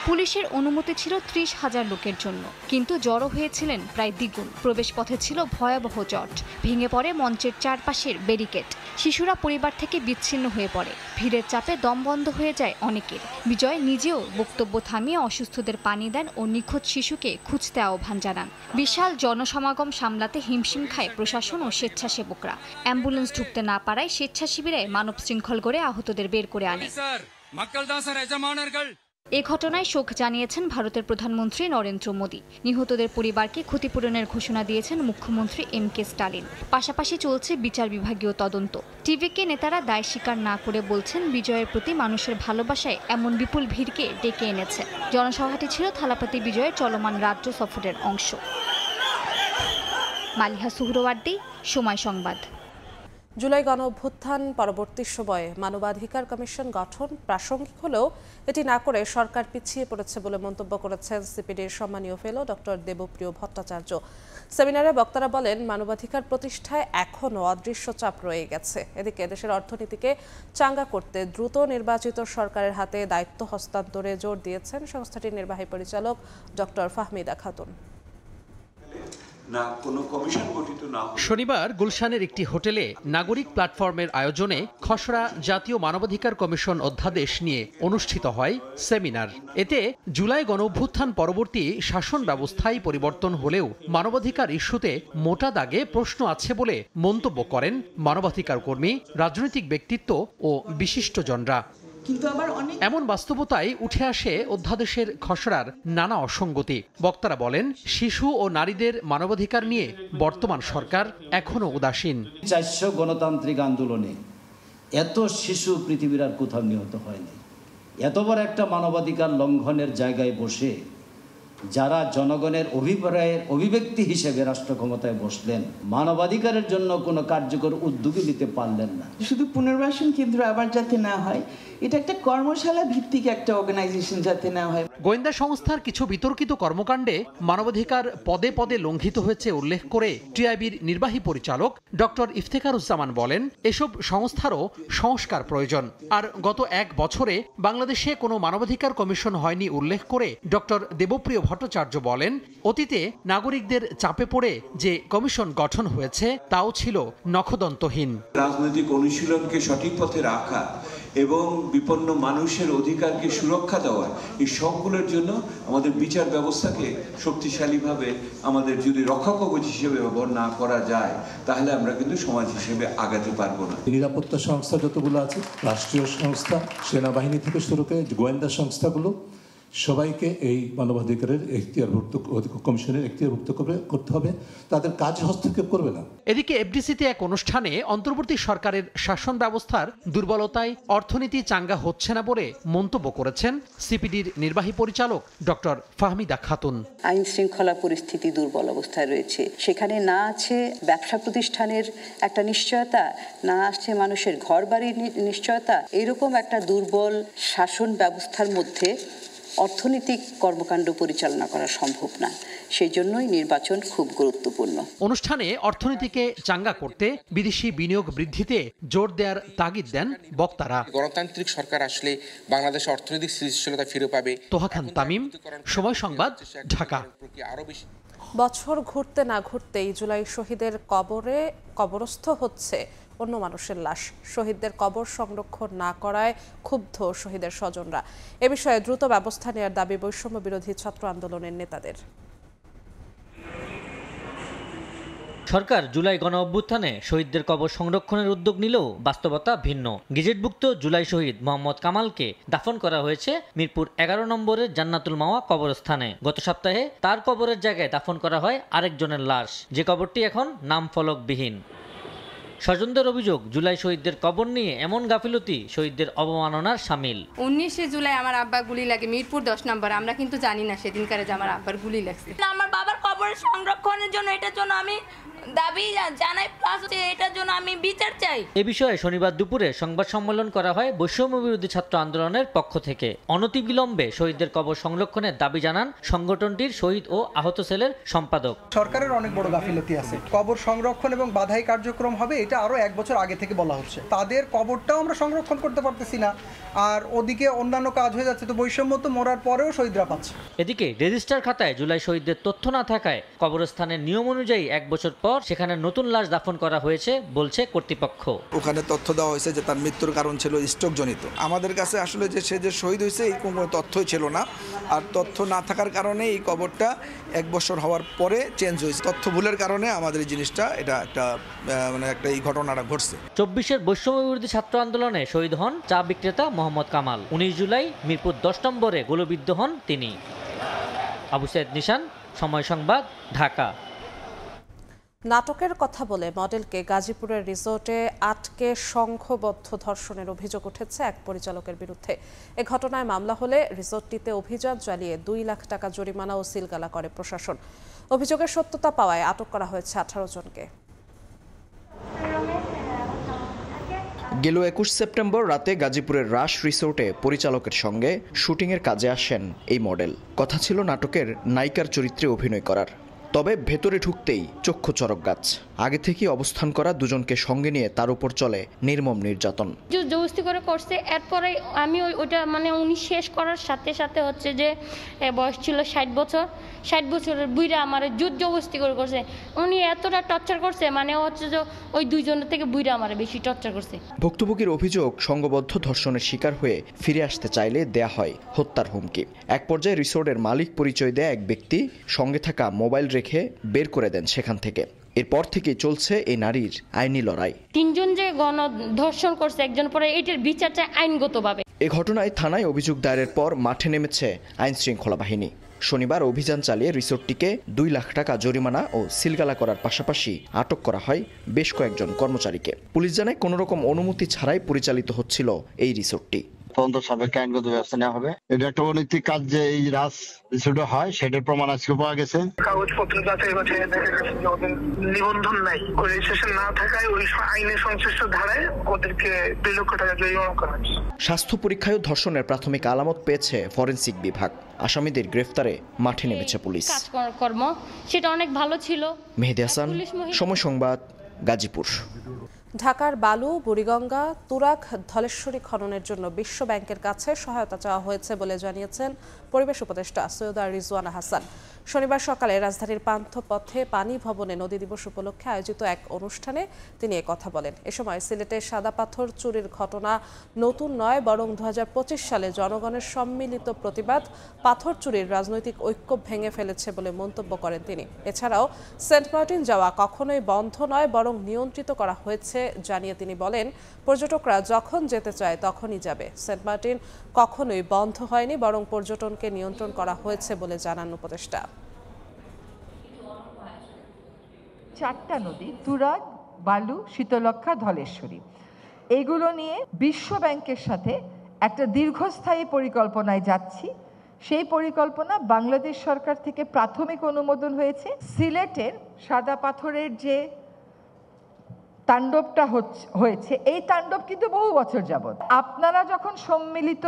পুলিশের অনুমতি ছিল 30,000 লোকের জন্য, কিন্তু জড়ো হয়েছিলেন প্রায় দ্বিগুণ। প্রবেশপথে ছিল ভয়াবহ জট। ভেঙে পড়ে মঞ্চের চারপাশের ব্যারিকেড। শিশুরা পরিবার থেকে বিচ্ছিন্ন হয়ে পড়ে। ভিড়ের চাপে দম বন্ধ হয়ে যায় অনেকের। বিজয় নিজেও বক্তব্য থামিয়ে অসুস্থদের পানি দেন ও নিখোঁজ শিশুকে খুঁজতে আহ্বান জানান। বিশাল জনসমাগম সামলাতে হিমশিম খায় প্রশাসন ও স্বেচ্ছাসেবকরা। অ্যাম্বুলেন্স ঢুকতে না পারায় স্বেচ্ছাসেবীরাই মানব শৃঙ্খল গড়ে আহতদের বের করে আনে। এ ঘটনায় শোক জানিয়েছেন ভারতের প্রধানমন্ত্রী নরেন্দ্র মোদী। নিহতদের পরিবারকে ক্ষতিপূরণের ঘোষণা দিয়েছেন মুখ্যমন্ত্রী MK স্টালিন। পাশাপাশি চলছে বিচার বিভাগীয় তদন্ত। টিভিকে নেতারা দায় স্বীকার না করে বলছেন, বিজয়ের প্রতি মানুষের ভালোবাসায় এমন বিপুল ভিড়কে ডেকে এনেছে। জনসভাটি ছিল থালাপতি বিজয়ের চলমান রাজ্য সফরের অংশ। মালিহা সুহরওয়ার্দী, সময় সংবাদ। জুলাই গণ অভ্যুত্থান পরবর্তী সময়ে মানবাধিকার কমিশন গঠন প্রাসঙ্গিক হলেও এটি না করে সরকার পিছিয়ে পড়েছে বলে মন্তব্য করেছেন সিপিডির সম্মানীয় ফেলো ডক্টর দেবপ্রিয় ভট্টাচার্য। সেমিনারে বক্তারা বলেন, মানবাধিকার প্রতিষ্ঠায় এখনও অদৃশ্য চাপ রয়ে গেছে। এদিকে দেশের অর্থনীতিকে চাঙ্গা করতে দ্রুত নির্বাচিত সরকারের হাতে দায়িত্ব হস্তান্তরে জোর দিয়েছেন সংস্থাটির নির্বাহী পরিচালক ডক্টর ফাহমিদা খাতুন। শনিবার গুলশানের একটি হোটেলে নাগরিক প্ল্যাটফর্মের আয়োজনে খসড়া জাতীয় মানবাধিকার কমিশন অধ্যাদেশ নিয়ে অনুষ্ঠিত হয় সেমিনার। এতে জুলাই গণঅভ্যুত্থান পরবর্তী শাসন ব্যবস্থায় পরিবর্তন হলেও মানবাধিকার ইস্যুতে মোটা দাগে প্রশ্ন আছে বলে মন্তব্য করেন মানবাধিকার কর্মী, রাজনৈতিক ব্যক্তিত্ব ও বিশিষ্টজনরা। এমন বাস্তবতায় উঠে আসে অধ্যাদেশের খসড়ার নানা অসঙ্গতি। বক্তারা বলেন, শিশু ও নারীদের মানবাধিকার নিয়ে বর্তমান সরকার এখনো উদাসীন। 400 গণতান্ত্রিক আন্দোলনে এত শিশু পৃথিবীর আর কোথাও নিহত হয়নি। এত বড় একটা মানবাধিকার লঙ্ঘনের জায়গায় বসে যারা জনগণের অভিব্যক্তি হিসেবে রাষ্ট্র ক্ষমতায় বসলেন, মানবাধিকারের জন্য কোনো কার্যকর উদ্যোগই নিতে পারলেন না। শুধু পুনর্বাসন কেন্দ্র আবার যাতে না হয়, এটা একটা কর্মশালা ভিত্তিক একটা অর্গানাইজেশন যাতে না হয়। গোয়েন্দা সংস্থার কিছু বিতর্কিত কর্মকাণ্ডে মানবাধিকার পদে পদে লঙ্ঘিত হয়েছে উল্লেখ করে টিআইবির নির্বাহী পরিচালক ডক্টর ইফতেখারুজ্জামান বলেন, এসব সংস্থারও সংস্কার প্রয়োজন। আর গত 1 বছরে বাংলাদেশে কোনো মানবাধিকার কমিশন হয়নি উল্লেখ করে ডক্টর দেবপ্রিয় ভট্টাচার্য বলেন, অতীতে নাগরিকদের চাপে পড়ে যে কমিশন গঠন হয়েছে তাও ছিল নখদন্তহীন। রাজনৈতিক অনুশীলনকে সঠিক পথে রাখা এবং বিপন্ন মানুষের অধিকারকে সুরক্ষা দেওয়া, এই সবগুলোর জন্য আমাদের বিচার ব্যবস্থাকে শক্তিশালীভাবে আমাদের যদি রক্ষা কবচ হিসেবে ব্যবহার না করা যায়, তাহলে আমরা কিন্তু সমাজ হিসেবে আগাতে পারবো না। নিরাপত্তা সংস্থা যতগুলো আছে, রাষ্ট্রীয় সংস্থা, সেনাবাহিনী থেকে শুরু করে গোয়েন্দা সংস্থাগুলো, সবাইকে এই মানবাধিকারের এখতিয়ারভুক্ত কমিশনের এখতিয়ারভুক্ত করতে হবে, তাদের কাজ হস্তক্ষেপ করবে না। এদিকে এফডিসিতে এক অনুষ্ঠানে অন্তর্বর্তী সরকারের শাসন ব্যবস্থার দুর্বলতায় অর্থনীতি চাঙ্গা হচ্ছে না বলে মন্তব্য করেছেন সিপিডির নির্বাহী পরিচালক ডক্টর ফাহমিদা খাতুন। আইন শৃঙ্খলা পরিস্থিতি দুর্বল অবস্থায় রয়েছে, সেখানে না আছে ব্যবসা প্রতিষ্ঠানের একটা নিশ্চয়তা, না আছে মানুষের ঘর বাড়ির নিশ্চয়তা। এরকম একটা দুর্বল শাসন ব্যবস্থার মধ্যে অর্থনৈতিক কর্মকাণ্ড পরিচালনা করা সম্ভব না। সেই জন্যই নির্বাচন খুব গুরুত্বপূর্ণ। অনুষ্ঠানে অর্থনীতিকে চাঙ্গা করতে বিদেশি বিনিয়োগ বৃদ্ধিতে জোর দেওয়ার তাগিদ দেন বক্তারা। গণতান্ত্রিক সরকার আসলে বাংলাদেশ অর্থনৈতিক স্থিতিশীলতা ফিরে পাবে। তোহা খান তামিম, সময় সংবাদ, ঢাকা। বছর ঘুরতে না ঘুরতেই জুলাই শহীদের কবরস্থ হচ্ছে অন্য মানুষের লাশ। শহীদদের কবর সংরক্ষণ না করায় ক্ষুব্ধ শহীদের স্বজনরা। এ বিষয়ে দ্রুত ব্যবস্থা নেওয়ার দাবি বৈষম্য বিরোধী ছাত্র আন্দোলনের নেতাদের। সরকার জুলাই গণ অভ্যুত্থানে শহীদদের কবর সংরক্ষণের উদ্যোগ নিলেও বাস্তবতা ভিন্ন। গেজেটভুক্ত জুলাই শহীদ মোহাম্মদ কামালকে দাফন করা হয়েছে মিরপুর 11 নম্বরের জান্নাতুল মাওয়া কবরস্থানে। গত সপ্তাহে তার কবরের জায়গায় দাফন করা হয় আরেকজনের লাশ, যে কবরটি এখন নাম ফলকবিহীন। স্বজনদের অভিযোগ, জুলাই শহীদদের কবর নিয়ে এমন গাফিলতি শহীদদের অবমাননার শামিল। 19 জুলাই আমার আব্বা গুলি লাগে মিরপুর 10 নম্বর। আমরা কিন্তু জানি না সেদিনকারে যে আমার আব্বার গুলি লাগছে। আমার বাবার কবর সংরক্ষণের জন্য এটার জন্য আমি দাবি জানাই, প্লাস এটার জন্য আমি বিচার চাই। এ বিষয়ে শনিবার দুপুরে সংবাদ সম্মেলন করা হয় বৈষম্য বিরোধী ছাত্র আন্দোলনের পক্ষ থেকে। অনতিবিলম্বে শহীদদের কবর সংরক্ষণের দাবি জানান সংগঠনটির শহীদ ও আহত সেলের সম্পাদক। সরকারের অনেক বড় গাফিলতি আছে। কবর সংরক্ষণ এবং বাধাই কার্যক্রম হবে, এটা আরো 1 বছর আগে থেকে বলা হচ্ছে। তাদের কবরটাও আমরা সংরক্ষণ করতে পারতেছি না, আর ওদিকে অন্যান্য কাজ হয়ে যাচ্ছে। তো বৈষম্য তো মরার পরেও শহীদরা পাচ্ছে। এদিকে রেজিস্টার খাতায় জুলাই শহীদদের তথ্য না থাকায় কবরস্থানের নিয়ম অনুযায়ী 1 বছর পর সেখানে নতুন লাশ দাফন করা হয়েছে বলছে কর্তৃপক্ষ। ওখানে তথ্য দেওয়া হয়েছে যে তার মৃত্যুর কারণ ছিল স্ট্রোক জনিত। আমাদের কাছে আসলে যে সে যে শহীদ হয়েছে এই কোনো তথ্যই ছিল না, আর তথ্য না থাকার কারণে এই কবরটা 1 বছর হওয়ার পরে চেঞ্জ হয়েছে। তথ্য ভুলের কারণে আমাদের এই জিনিসটা এটা একটা এই ঘটনাটা ঘটছে। 24-এর বৈষম্য বিরোধী ছাত্র আন্দোলনে শহীদ হন চা বিক্রেতা মোহাম্মদ কামাল। 19 জুলাই মিরপুর 10 নম্বরে গুলিবিদ্ধ হন তিনি। আবু সাইদ নিশান, সময় সংবাদ, ঢাকা। নাটকের কথা বলে মডেলকে গাজীপুরের রিসোর্টে আটকে সংঘবদ্ধ ধর্ষণের অভিযোগ উঠেছে এক পরিচালকের বিরুদ্ধে। এ ঘটনায় মামলা হলে রিসোর্টটিতে অভিযান চালিয়ে 2 লাখ টাকা জরিমানা ও সিলগালা করে প্রশাসন। অভিযোগের সত্যতা পাওয়ায় আটক করা হয়েছে 18 জনকে। গেল 21 সেপ্টেম্বর রাতে গাজীপুরের রাশ রিসোর্টে পরিচালকের সঙ্গে শুটিংয়ের কাজে আসেন এই মডেল। কথা ছিল নাটকের নায়িকার চরিত্রে অভিনয় করার। তবে ভেতরে ঢুকতেই চক্ষু চরক গাছ। আগে থেকেই অবস্থান করা দুজনকে সঙ্গে নিয়ে তার উপর চলে নির্মম নির্যাতন। জবরদস্তি করে করছে। এরপরে আমি ওইটা উনি শেষ করার সাথে সাথে হচ্ছে যে বয়স ছিল 60 বছর। 60 বছরের বুইরা আমার জবরদস্তি করে করছে। উনি এতটা টর্চার করছে, হচ্ছে যে ওই দুইজনের থেকে বুইরা আমার বেশি টর্চার করছে। ভুক্তভোগীর অভিযোগ, সংঘবদ্ধ ধর্ষণের শিকার হয়ে ফিরে আসতে চাইলে দেয়া হয় হত্যার হুমকি। এক পর্যায়ে রিসোর্টের মালিক পরিচয় দেয়া এক ব্যক্তি সঙ্গে থাকা মোবাইল রেখে বের করে দেন সেখান থেকে। এরপর থেকে চলছে এই নারীর আইনি লড়াই। 3 জন যে গণধর্ষণ করছে, একজন পরে এটার বিচার চায় আইনগতভাবে। এই ঘটনায় থানায় অভিযোগ দায়েরের পর মাঠে নেমেছে আইন শৃঙ্খলা বাহিনী। শনিবার অভিযান চালিয়ে রিসোর্টটিকে 2 লাখ টাকা জরিমানা ও সিলগালা করার পাশাপাশি আটক করা হয় বেশ কয়েকজন কর্মচারীকে। পুলিশ জানায় কোনো রকম অনুমতি ছাড়াই পরিচালিত হচ্ছিল এই রিসোর্টটি। তদন্ত সাপেক্ষে আইনগত ব্যবস্থা নেওয়া হবে। এটা একটা অনৈতিক কাজ যে এই রাস রিসোর্টে হয়, সেটার প্রমাণ আজকে পাওয়া গেছে। কাগজপত্র যাচাই বাছাই দেখা গেছে যে ওদের নিবন্ধন নাই, রেজিস্ট্রেশন না থাকায় ওই আইনের সংশ্লিষ্ট ধারায় ওদেরকে 2 লক্ষ টাকা জরিমানা করা হয়েছে। স্বাস্থ্য পরীক্ষায় ধর্ষণের প্রাথমিক আলামত পেয়েছে ফরেনসিক বিভাগ। আসামিদের গ্রেফতারে মাঠে নেমেছে পুলিশ। কাজকর্ম সেটা অনেক ভালো ছিল। মেহেদী হাসান, সময় সংবাদ, গাজীপুর। ঢাকার বালু, বুড়িগঙ্গা, তুরাগ, ধলেশ্বরী খননের জন্য বিশ্ব ব্যাংকের কাছে সহায়তা চাওয়া হয়েছে বলে জানিয়েছেন পরিবেশ উপদেষ্টা সৈয়দা রিজওয়ানা হাসান। শনিবার সকালে রাজধানীর পান্থপথে পানি ভবনে নদী দিবস উপলক্ষে আয়োজিত এক অনুষ্ঠানে তিনি কথা বলেন। এ সময় সিলেটে সাদা পাথর চুরির ঘটনা নতুন নয়, বরং 2025 সালে জনগণের সম্মিলিত প্রতিবাদ পাথর চুরির রাজনৈতিক ঐক্য ভেঙে ফেলেছে বলে মন্তব্য করেন তিনি। এছাড়াও সেন্ট মার্টিন যাওয়া কখনোই বন্ধ নয়, বরং নিয়ন্ত্রিত করা হয়েছে জানিয়ে তিনি বলেন, পর্যটকরা যখন যেতে চায় তখনই যাবে। সেন্ট মার্টিন কখনোই বন্ধ হয়নি, বরং পর্যটনকে নিয়ন্ত্রণ করা হয়েছে বলে জানান উপদেষ্টা। 4টা নদী তুরাগ, বালু, শীতলক্ষা, ধলেশ্বরী, এগুলো নিয়ে বিশ্ব ব্যাংকের সাথে একটা দীর্ঘস্থায়ী পরিকল্পনায় যাচ্ছি। সেই পরিকল্পনা বাংলাদেশ সরকার থেকে প্রাথমিক অনুমোদন হয়েছে। সিলেটের সাদা পাথরের যে তাণ্ডবটা হয়েছে, এই তাণ্ডব কিন্তু বহু বছর যাবত। আপনারা যখন সম্মিলিত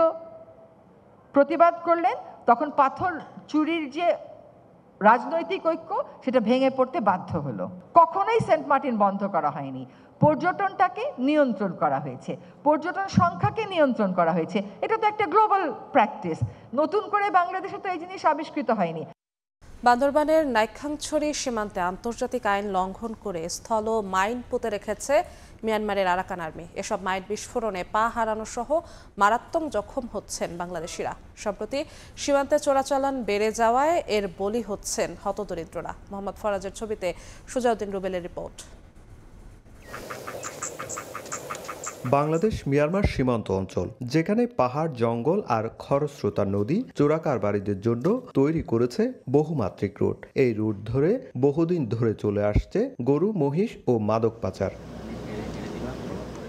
প্রতিবাদ করলেন, তখন পাথর চুরির যে রাজনৈতিক ঐক্য সেটা ভেঙে পড়তে বাধ্য হলো। কখনোই সেন্ট মার্টিন বন্ধ করা হয়নি, পর্যটনটাকে নিয়ন্ত্রণ করা হয়েছে, পর্যটন সংখ্যাকে নিয়ন্ত্রণ করা হয়েছে। এটা তো একটা গ্লোবাল প্র্যাকটিস, নতুন করে বাংলাদেশে তো এই জিনিস আবিষ্কৃত হয়নি। বান্দরবানের নাইক্ষ্যংছড়ি সীমান্তে আন্তর্জাতিক আইন লঙ্ঘন করে স্থল মাইন পুঁতে রেখেছে মিয়ানমারের আরাকান আর্মি। এসব মাইন বিস্ফোরণে পা হারানো সহ মারাত্মক জখম হচ্ছেন বাংলাদেশিরা। সম্প্রতি সীমান্তে চোরাচালান বেড়ে যাওয়ায় এর বলি হচ্ছেন হতদরিদ্ররা। মোহাম্মদ ফরাজের ছবিতে সুজাউদ্দিন রুবেলের রিপোর্ট। বাংলাদেশ মিয়ানমার সীমান্ত অঞ্চল, যেখানে পাহাড়, জঙ্গল আর খরস্রোতা নদী চোরাকারবারিদের জন্য তৈরি করেছে বহুমাত্রিক রুট। এই রুট ধরে বহুদিন ধরে চলে আসছে গরু, মহিষ ও মাদক পাচার।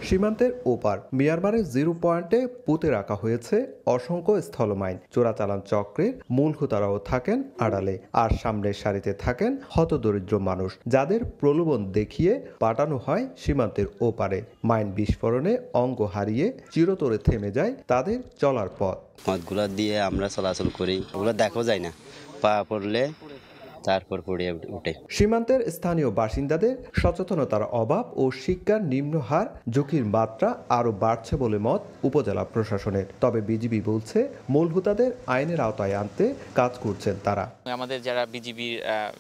সীমান্তের ওপার মিয়ানমারের 0 পয়েন্টে পুঁতে রাখা হয়েছে অসংখ্য স্থলমাইন। চোরাচালান চক্রের মূল হোতারাও থাকেন আড়ালে, আর সামনের সারিতে থাকেন হতদরিদ্র মানুষ, যাদের প্রলোভন দেখিয়ে পাঠানো হয় সীমান্তের ওপারে। মাইন বিস্ফোরণে অঙ্গ হারিয়ে চিরতরে থেমে যায় তাদের চলার পথ। পথগুলো দিয়ে আমরা চলাচল করি, ওগুলো দেখা যায় না, পা পড়লে তারপর পড়ে উঠে। সীমান্তের স্থানীয় বাসিন্দাদের সচেতনতার অভাব ও শিক্ষার নিম্ন হার ঝুঁকির মাত্রা আরও বাড়ছে বলে মত উপজেলা প্রশাসনের। তবে বিজিবি বলছে মূল হোতাদের আইনের আওতায় আনতে কাজ করছেন তারা। আমাদের যারা বিজিবির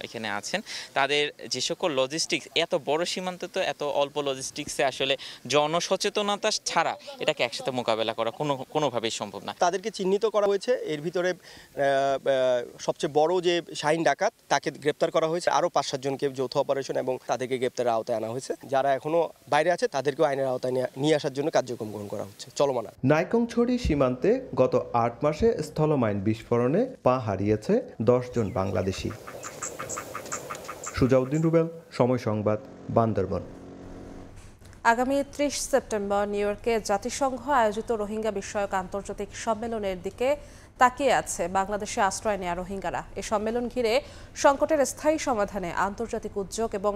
এখানে আছেন, তাদের যে সকল লজিস্টিক্স, এত বড় সীমান্ত তো এত অল্প লজিস্টিক্সে আসলে জনসচেতনতা ছাড়া এটাকে একসাথে মোকাবেলা করা কোনোভাবেই সম্ভব না। তাদেরকে চিহ্নিত করা হয়েছে। এর ভিতরে সবচেয়ে বড় যে শাহিন ডাকাত, তাকে গ্রেপ্তার করা হয়েছে। আরও 5-7 জনকে যৌথ অপারেশন এবং তাদেরকে গ্রেপ্তারের আওতায় আনা হয়েছে। যারা এখনো বাইরে আছে তাদেরকেও আইনের আওতায় নিয়ে আসার জন্য কার্যক্রম গ্রহণ করা হচ্ছে, চলমান। নাইক্ষ্যংছড়ি সীমান্তে গত 8 মাসে স্থলমাইন বিস্ফোরণে পা হারিয়েছে 10 জন বাংলাদেশি। সুজাউদ্দিন রুবেল, সময় সংবাদ, বান্দরবান। আগামী 30 সেপ্টেম্বর নিউ ইয়র্কে জাতিসংঘ আয়োজিত রোহিঙ্গা বিষয়ক আন্তর্জাতিক সম্মেলনের দিকে তাকিয়ে আছে বাংলাদেশে আশ্রয় নেয়া রোহিঙ্গারা। এই সম্মেলন ঘিরে সংকটের স্থায়ী সমাধানে আন্তর্জাতিক উদ্যোগ এবং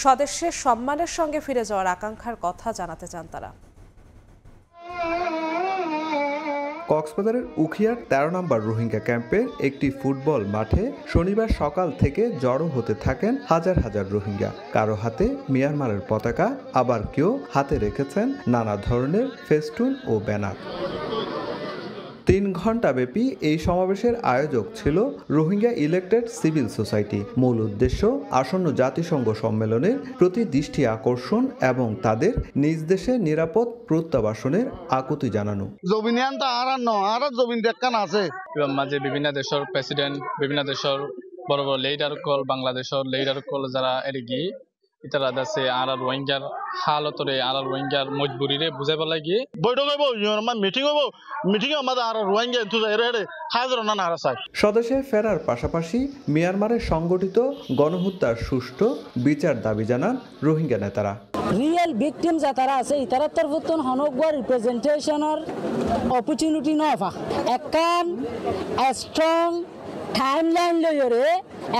স্বদেশে সম্মানের সঙ্গে ফিরে যাওয়ার আকাঙ্ক্ষার কথা জানাতে চান তারা। কক্সবাজারের উখিয়ার 13 নম্বর রোহিঙ্গা ক্যাম্পের একটি ফুটবল মাঠে শনিবার সকাল থেকে জড়ো হতে থাকেন হাজার হাজার রোহিঙ্গা। কারো হাতে মিয়ানমারের পতাকা, আবার কেউ হাতে রেখেছেন নানা ধরনের ফেস্টুন ও ব্যানার। 3 ঘণ্টা ব্যাপী এই সমাবেশের আয়োজক ছিল রোহিঙ্গা ইলেক্টেড সিভিল সোসাইটি। মূল উদ্দেশ্য আসন্ন জাতিসংঘ সম্মেলনের প্রতি দৃষ্টি আকর্ষণ এবং তাদের নিজ দেশে নিরাপদ প্রত্যাবাসনের আকুতি জানানো। মাঝে বিভিন্ন দেশের প্রেসিডেন্ট, বিভিন্ন দেশের বড় বড় লিডার কল, বাংলাদেশের লিডার কল যারা এদিকে ইতারা দাসে আর রোহিঙ্গার হালতরে আর রোহিঙ্গার মজবুরিরে বুঝাইবার লাগি বৈঠক হইব, মিটিং হইব, মিটিং আমাদের আর রোহিঙ্গা এরে হাজার না না চাই। স্বদেশে ফেরার পাশাপাশি মিয়ানমারের সংগঠিত গণহত্যার সুষ্ঠু বিচার দাবি জানান রোহিঙ্গা নেতারা। রিয়েল ভিকটিম যারা আছে ইতারা তরফতন হনগwa রিপ্রেজেন্টেশনের অপরচুনিটি নফা একান স্ট্রং টাইমলাইন লয়রে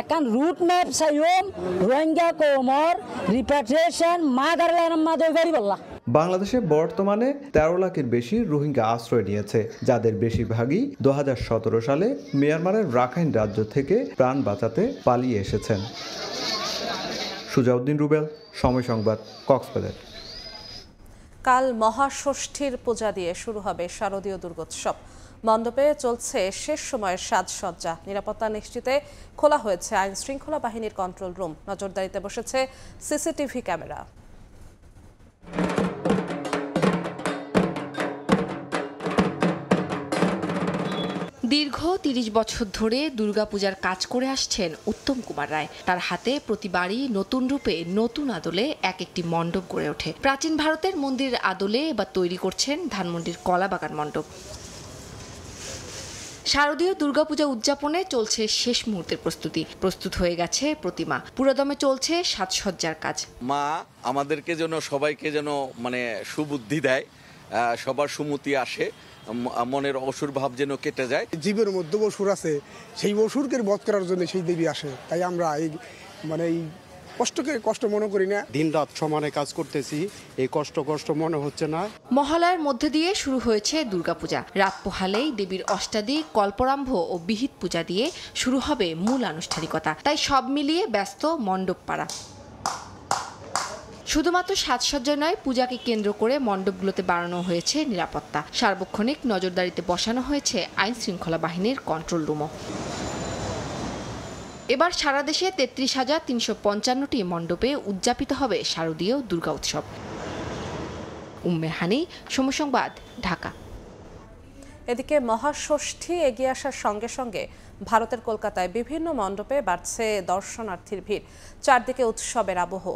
একান রুট ম্যাপ সাইম রোহিঙ্গা কোমর রিপাট্রিয়েশন মাদারল্যান্ড মাদই পারিবল্লা। বাংলাদেশে বর্তমানে 13 লাখের বেশি রোহিঙ্গা আশ্রয় নিয়েছে, যাদের বেশিরভাগই 2017 সালে মিয়ানমারের রাখাইন রাজ্য থেকে প্রাণ বাঁচাতে পালিয়ে এসেছেন। সুজাউদ্দিন রুবেল, সময় সংবাদ, কক্সবাজার। কাল মহাষষ্ঠীর পূজা দিয়ে শুরু হবে শারদীয় দুর্গোৎসব। মণ্ডপে চলছে শেষ সময়ের সাজসজ্জা। নিরাপত্তা নিশ্চিতে খোলা হয়েছে আইন শৃঙ্খলা বাহিনীর কন্ট্রোল রুম। নজরদারিতে বসেছে সিসিটিভি ক্যামেরা। দীর্ঘ ৩০ বছর ধরে দুর্গাপূজার কাজ করে আসছেন উত্তম কুমার রায়। তার হাতে প্রতিবারই নতুন রূপে নতুন আদলে এক একটি মণ্ডপ গড়ে ওঠে। প্রাচীন ভারতের মন্দিরের আদলে এবার তৈরি করছেন ধানমন্ডির কলাবাগান মণ্ডপ। শারদীয় দুর্গাপূজা উদযাপনে চলছে শেষ মুহূর্তের প্রস্তুতি। প্রস্তুত হয়ে গেছে প্রতিমা, পুরোদমে চলছে সাজসজ্জার কাজ। মা আমাদেরকে যেন সবাইকে যেন সুবুদ্ধি দেয়, সবার সুমতি আসে, মনের অসুর ভাব যেন কেটে যায়। জীবের মধ্যে অসুর আছে, সেই অসুরকে বধ করার জন্য সেই দেবী আসে। তাই আমরা এই কষ্ট মনে করি না। দিন রাত সমানে কাজ করতেছি, এই কষ্ট মনে হচ্ছে না। মহালয়ার মধ্যে দিয়ে শুরু হয়েছে দুর্গাপূজা। রাত পোহালেই দেবীর অষ্টাদিক, কল্পরাম্ভ ও বিহিত পূজা দিয়ে শুরু হবে মূল আনুষ্ঠানিকতা। তাই সব মিলিয়ে ব্যস্ত মণ্ডপ পাড়া। শুধুমাত্র সাজসজ্জা নয়, পূজাকে কেন্দ্র করে মণ্ডপগুলোতে বাড়ানো হয়েছে নিরাপত্তা। সার্বক্ষণিক নজরদারিতে বসানো হয়েছে আইন শৃঙ্খলা বাহিনীর কন্ট্রোল রুমও। এবার সারা দেশে ৩৩,৩৫৫টি মণ্ডপে উদযাপিত হবে শারদীয় দুর্গা উৎসব। উম্মে হানি, সময় সংবাদ, ঢাকা। এদিকে মহাষষ্ঠী এগিয়ে আসার সঙ্গে সঙ্গে ভারতের কলকাতায় বিভিন্ন মণ্ডপে বাড়ছে দর্শনার্থীর ভিড়। চারদিকে উৎসবের আবহ।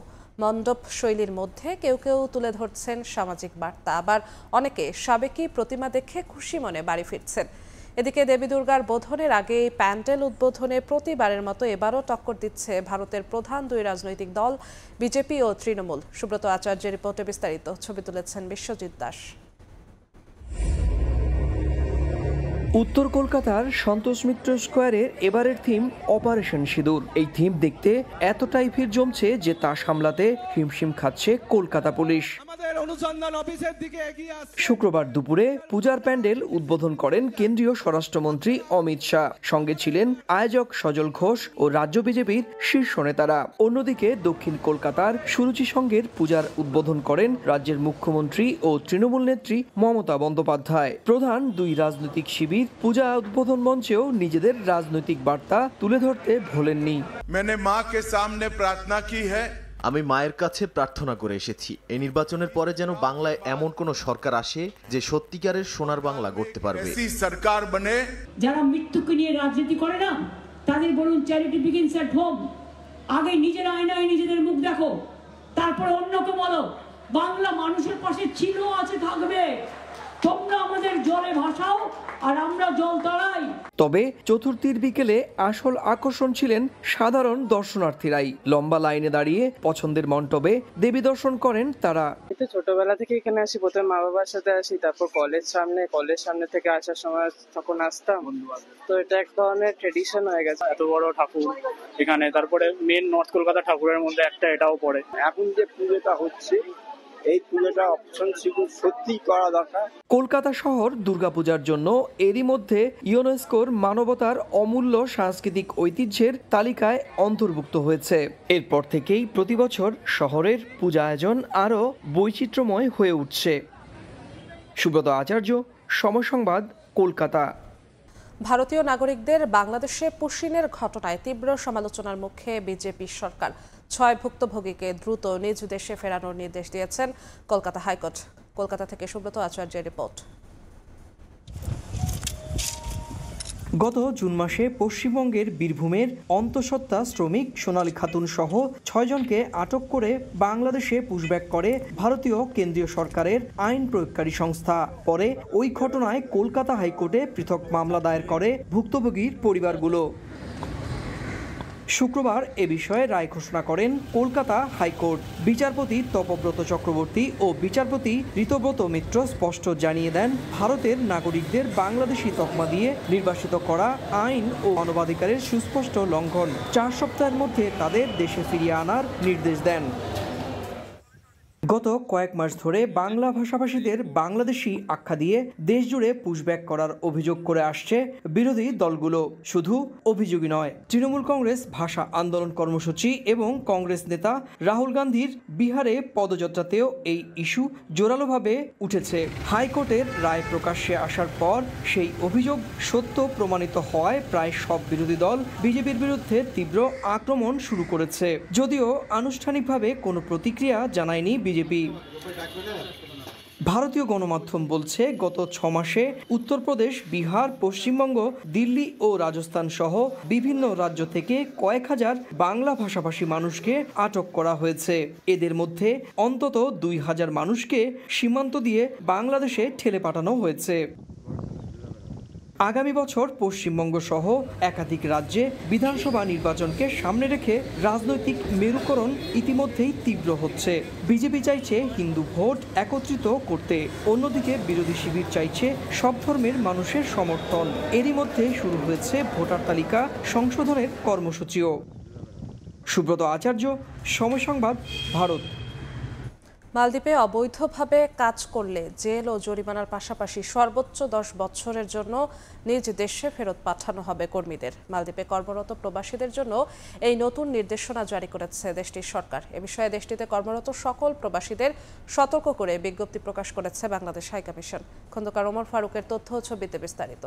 মণ্ডপ শৈলীর মধ্যে কেউ কেউ তুলে ধরছেন সামাজিক বার্তা, আবার অনেকে সাবেকি প্রতিমা দেখে খুশি মনে বাড়ি ফিরছেন। এদিকে দেবী দুর্গার বোধনের আগে প্যান্ডেল উদ্বোধনে প্রতিবারের মতো এবারও টক্কর দিচ্ছে ভারতের প্রধান দুই রাজনৈতিক দল বিজেপি ও তৃণমূল। সুব্রত আচার্যের রিপোর্টে বিস্তারিত। ছবি তুলেছেন বিশ্বজিৎ দাস। উত্তর কলকাতার সন্তোষ মিত্র স্কোয়ারের এবারের থিম অপারেশন সিঁদুর। এই থিম দেখতে এতটাই ভিড় জমছে যে তা সামলাতে হিমশিম খাচ্ছে কলকাতা পুলিশ। শুক্রবার দুপুরে পূজার প্যান্ডেল উদ্বোধন করেন কেন্দ্রীয় স্বরাষ্ট্রমন্ত্রী অমিত শাহ। সঙ্গে ছিলেন আয়োজক সজল ঘোষ ও রাজ্য বিজেপির শীর্ষ নেতারা। অন্যদিকে দক্ষিণ কলকাতার সুরুচি সংঘের পূজার উদ্বোধন করেন রাজ্যের মুখ্যমন্ত্রী ও তৃণমূল নেত্রী মমতা বন্দ্যোপাধ্যায়। প্রধান দুই রাজনৈতিক শিবির পূজা উদ্বোধন মঞ্চেও নিজেদের রাজনৈতিক বার্তা তুলে ধরতে ভোলেননি। আমি মায়ের কাছে প্রার্থনা করে এসেছি, এই নির্বাচনের পরে যেন বাংলায় এমন কোন সরকার আসে যে সত্যিকারের সোনার বাংলা গড়তে পারবে। যারা মৃত্যুকে নিয়ে রাজনীতি করে না, তাদের বলুন চ্যারিটি বিগিনস এট হোম। আগে নিজের আয়নায় নিজেদের মুখ দেখো, তারপরে অন্যকে বলো। বাংলা মানুষের পাশে ছিল, আছে, থাকবে। তোমরা আমাদের জলে ভাসাও আর আমরা জল তলাই। তবে চতুর্থীর বিকেলে আসল আকর্ষণ ছিলেন সাধারণ দর্শনার্থীরাই। লম্বা লাইনে দাঁড়িয়ে পছন্দের মণ্ডপে দেবী দর্শন করেন তারা। ছোটবেলা থেকে এখানে আসি, প্রথমে মা বাবার সাথে আসি, তারপর কলেজ সামনে থেকে আসার সময় তখন আসতাম। তো এটা এক ধরনের ট্রেডিশন হয়ে গেছে। এত বড় ঠাকুর এখানে, তারপরে মেন নর্থ কলকাতা ঠাকুরের মধ্যে একটা এটাও পড়ে। এখন যে পুজোটা হচ্ছে, এই পুজোটা অপশন সত্যি করা দরকার। কলকাতা শহর দুর্গাপূজার জন্য এরই মধ্যে ইউনেস্কোর মানবতার অমূল্য সাংস্কৃতিক ঐতিহ্যের তালিকায় অন্তর্ভুক্ত হয়েছে। এরপর থেকেই প্রতি বছর শহরের পূজা আয়োজন আরও বৈচিত্র্যময় হয়ে উঠছে। সুব্রত আচার্য, সময় সংবাদ, কলকাতা। ভারতীয় নাগরিকদের বাংলাদেশে পুশিনের ঘটনায় তীব্র সমালোচনার মুখে বিজেপি সরকার। 6 ভুক্তভোগীকে দ্রুত নিজ দেশে ফেরানোর নির্দেশ দিয়েছেন কলকাতা হাইকোর্ট। কলকাতা থেকে সুব্রত আচার্যের রিপোর্ট। গত জুন মাসে পশ্চিমবঙ্গের বীরভূমের অন্তঃসত্ত্বা শ্রমিক সোনালী খাতুন সহ 6 জনকে আটক করে বাংলাদেশে পুশব্যাক করে ভারতীয় কেন্দ্রীয় সরকারের আইন প্রয়োগকারী সংস্থা। পরে ওই ঘটনায় কলকাতা হাইকোর্টে পৃথক মামলা দায়ের করে ভুক্তভোগীর পরিবারগুলো। শুক্রবার এ বিষয়ে রায় ঘোষণা করেন কলকাতা হাইকোর্ট। বিচারপতি তপব্রত চক্রবর্তী ও বিচারপতি ঋতব্রত মিত্র স্পষ্ট জানিয়ে দেন, ভারতের নাগরিকদের বাংলাদেশি তকমা দিয়ে নির্বাসিত করা আইন ও মানবাধিকারের সুস্পষ্ট লঙ্ঘন। 4 সপ্তাহের মধ্যে তাদের দেশে ফিরিয়ে আনার নির্দেশ দেন। গত কয়েক মাস ধরে বাংলা ভাষাভাষীদের বাংলাদেশি আখ্যা দিয়ে দেশজুড়ে পুশব্যাক করার অভিযোগ করে আসছে বিরোধী দলগুলো। শুধু অভিযোগই নয়, তৃণমূল কংগ্রেস ভাষা আন্দোলন কর্মসূচি এবং কংগ্রেস নেতা রাহুল গান্ধীর বিহারে পদযাত্রাতেও এই ইস্যু জোরালোভাবে উঠেছে। হাইকোর্টের রায় প্রকাশ্যে আসার পর সেই অভিযোগ সত্য প্রমাণিত হওয়ায় প্রায় সব বিরোধী দল বিজেপির বিরুদ্ধে তীব্র আক্রমণ শুরু করেছে। যদিও আনুষ্ঠানিকভাবে কোনো প্রতিক্রিয়া জানায়নি বিজেপি। ভারতীয় গণমাধ্যম বলছে, গত 6 মাসে উত্তরপ্রদেশ, বিহার, পশ্চিমবঙ্গ, দিল্লি ও রাজস্থান সহ বিভিন্ন রাজ্য থেকে কয়েক হাজার বাংলা ভাষাভাষী মানুষকে আটক করা হয়েছে। এদের মধ্যে অন্তত 2000 মানুষকে সীমান্ত দিয়ে বাংলাদেশে ঠেলে পাঠানো হয়েছে। আগামী বছর পশ্চিমবঙ্গ সহ একাধিক রাজ্যে বিধানসভা নির্বাচনকে সামনে রেখে রাজনৈতিক মেরুকরণ ইতিমধ্যেই তীব্র হচ্ছে। বিজেপি চাইছে হিন্দু ভোট একত্রিত করতে, অন্যদিকে বিরোধী শিবির চাইছে সব ধর্মের মানুষের সমর্থন। এরই মধ্যে শুরু হয়েছে ভোটার তালিকা সংশোধনের কর্মসূচিও। সুব্রত আচার্য, সময় সংবাদ, ভারত। মালদ্বীপে অবৈধভাবে কাজ করলে জেল ও জরিমানার পাশাপাশি সর্বোচ্চ 10 বছরের জন্য নিজ দেশে ফেরত পাঠানো হবে কর্মীদের। মালদ্বীপে কর্মরত প্রবাসীদের জন্য এই নতুন নির্দেশনা জারি করেছে দেশটির সরকার। এ বিষয়ে দেশটিতে কর্মরত সকল প্রবাসীদের সতর্ক করে বিজ্ঞপ্তি প্রকাশ করেছে বাংলাদেশ হাইকমিশন। খন্দকার ওমর ফারুকের তথ্য ও ছবিতে বিস্তারিত।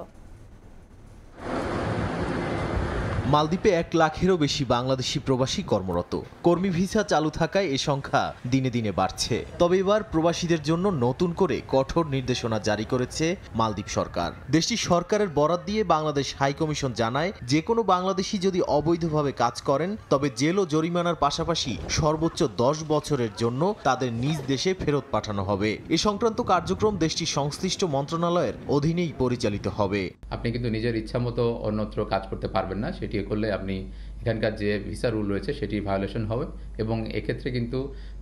মালদ্বীপে 1 লাখেরও বেশি বাংলাদেশি প্রবাসী কর্মরত। কর্মী ভিসা চালু থাকায় এ সংখ্যা দিনে দিনে বাড়ছে। তবে এবার প্রবাসীদের জন্য নতুন করে কঠোর নির্দেশনা জারি করেছে মালদ্বীপ সরকার। দেশটির সরকারের বরাত দিয়ে বাংলাদেশ হাইকমিশন জানায়, যে কোনো বাংলাদেশি যদি অবৈধভাবে কাজ করেন তবে জেল ও জরিমানার পাশাপাশি সর্বোচ্চ 10 বছরের জন্য তাদের নিজ দেশে ফেরত পাঠানো হবে। এ সংক্রান্ত কার্যক্রম দেশটির সংশ্লিষ্ট মন্ত্রণালয়ের অধীনেই পরিচালিত হবে। আপনি কিন্তু নিজের ইচ্ছা মতো অন্যত্র কাজ করতে পারবেন না। সেটি করলে আপনি এখানকার যে ভিসা রুল রয়েছে সেটি ভায়োলেশন হবে, এবং এক্ষেত্রে কিন্তু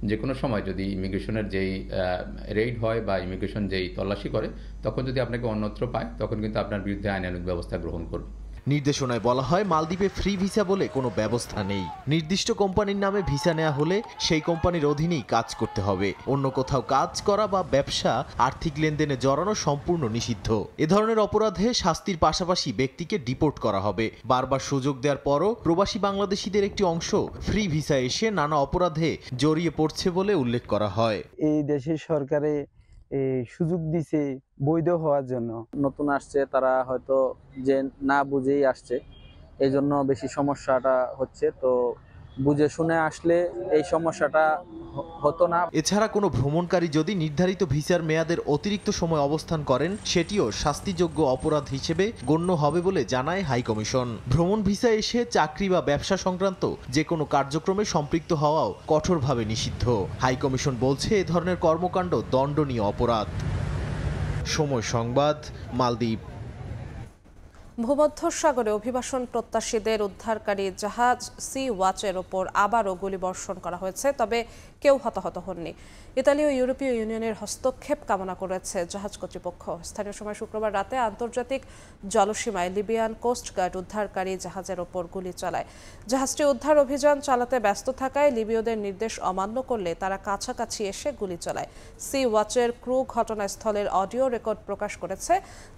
যে কোনো সময় যদি ইমিগ্রেশনের যেই রেইড হয় বা ইমিগ্রেশন যেই তল্লাশি করে, তখন যদি আপনাকে অন্যত্র পায় তখন কিন্তু আপনার বিরুদ্ধে আইনানুগ ব্যবস্থা গ্রহণ করবে। নির্দেশনায় বলা হয়, মালদ্বীপে ফ্রি ভিসা বলে কোনো ব্যবস্থা নেই। নির্দিষ্ট কোম্পানির নামে ভিসা নেওয়া হলে সেই কোম্পানির অধীনেই কাজ করতে হবে। অন্য কোথাও কাজ করা বা ব্যবসা, আর্থিক লেনদেনে জড়ানো সম্পূর্ণ নিষিদ্ধ। এ ধরনের অপরাধে শাস্তির পাশাপাশি ব্যক্তিকে ডিপোর্ট করা হবে। বারবার সুযোগ দেওয়ার পরও প্রবাসী বাংলাদেশিদের একটি অংশ ফ্রি ভিসা এসে নানা অপরাধে জড়িয়ে পড়ছে বলে উল্লেখ করা হয়। এই দেশের সরকারে সুযোগ দিছে বৈধ হওয়ার জন্য। নতুন আসছে, তারা হয়তো যে না বুঝেই আসছে, এই জন্য বেশি সমস্যাটা হচ্ছে। তো বুঝে শুনে আসলে এই সমস্যাটা হতো না। এছাড়া কোনো ভ্রমণকারী যদি নির্ধারিত ভিসার মেয়াদের অতিরিক্ত সময় অবস্থান করেন, সেটিও শাস্তিযোগ্য অপরাধ হিসেবে গণ্য হবে বলে জানায় হাইকমিশন। ভ্রমণ ভিসা এসে চাকরি বা ব্যবসা সংক্রান্ত যে কোনো কার্যক্রমে সম্পৃক্ত হওয়াও কঠোরভাবে নিষিদ্ধ। হাইকমিশন বলছে, এ ধরনের কর্মকাণ্ড দণ্ডনীয় অপরাধ। সময় সংবাদ, মালদ্বীপ। ভূমধ্যসাগরে অভিবাসন প্রত্যাশীদের উদ্ধারকারী জাহাজ সি ওয়াচের ওপর আবারও গুলিবর্ষণ করা হয়েছে, তবে কেউ হতাহত হননি। ইতালি ও ইউরোপীয় ইউনিয়নের হস্তক্ষেপ কামনা করেছে জাহাজ কর্তৃপক্ষ। স্থানীয় সময় শুক্রবার রাতে আন্তর্জাতিক জলসীমায় লিবিয়ান কোস্টগার্ড উদ্ধারকারী জাহাজের ওপর গুলি চালায়। জাহাজটি উদ্ধার অভিযান চালাতে ব্যস্ত থাকায় লিবীয়দের নির্দেশ অমান্য করলে তারা কাছাকাছি এসে গুলি চালায়। সি ওয়াচের ক্রু ঘটনাস্থলের অডিও রেকর্ড প্রকাশ করেছে,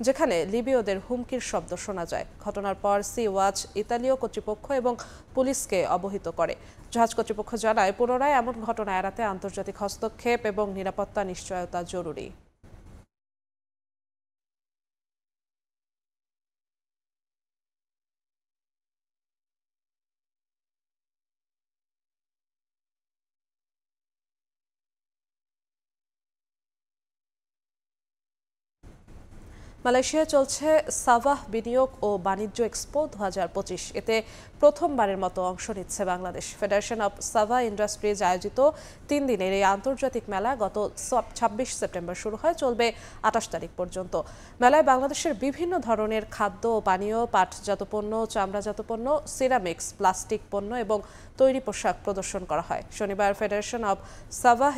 যেখানে লিবীয়দের হুমকির শব্দ শোনা যায়। ঘটনার পর সি ওয়াচ ইতালীয় কর্তৃপক্ষ এবং পুলিশকে অবহিত করে। জাহাজ কর্তৃপক্ষ জানায়, পুনরায় এমন ঘটনা এড়াতে আন্তর্জাতিক হস্তক্ষেপ এবং নিরাপত্তা নিশ্চয়তা জরুরি। মালয়েশিয়ায় চলছে সাভাহ বিনিয়োগ ও বাণিজ্য এক্সপো 2025। এতে প্রথমবারের মতো অংশ নিচ্ছে বাংলাদেশ। ফেডারেশন অব সাভাহ ইন্ডাস্ট্রিজ আয়োজিত 3 দিনের এই আন্তর্জাতিক মেলা গত 26 সেপ্টেম্বর শুরু হয়, চলবে 28 তারিখ পর্যন্ত। মেলায় বাংলাদেশের বিভিন্ন ধরনের খাদ্য ও পানীয়, পাটজাত পণ্য, চামড়াজাত পণ্য, সিরামিক্স, প্লাস্টিক পণ্য এবং তৈরি পোশাক প্রদর্শন করা হয়। শনিবার ফেডারেশন অব সাভাহ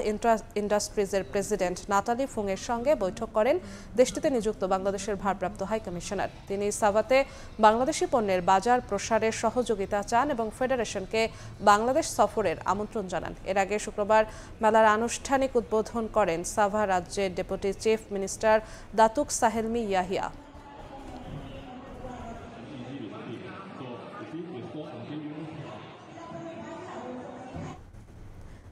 ইন্ডাস্ট্রিজের প্রেসিডেন্ট নাতালি ফুংয়ের সঙ্গে বৈঠক করেন দেশটিতে নিযুক্ত বাংলাদেশ বাংলাদেশের ভারপ্রাপ্ত হাই কমিশনার। তিনি সাভাতে বাংলাদেশি পণ্যের বাজার প্রসারে সহযোগিতা চান এবং ফেডারেশনকে বাংলাদেশ সফরের আমন্ত্রণ জানান। এর আগে শুক্রবার মেলার আনুষ্ঠানিক উদ্বোধন করেন সাভা রাজ্যের deputy chief minister Datuk Sahelmi Yahya.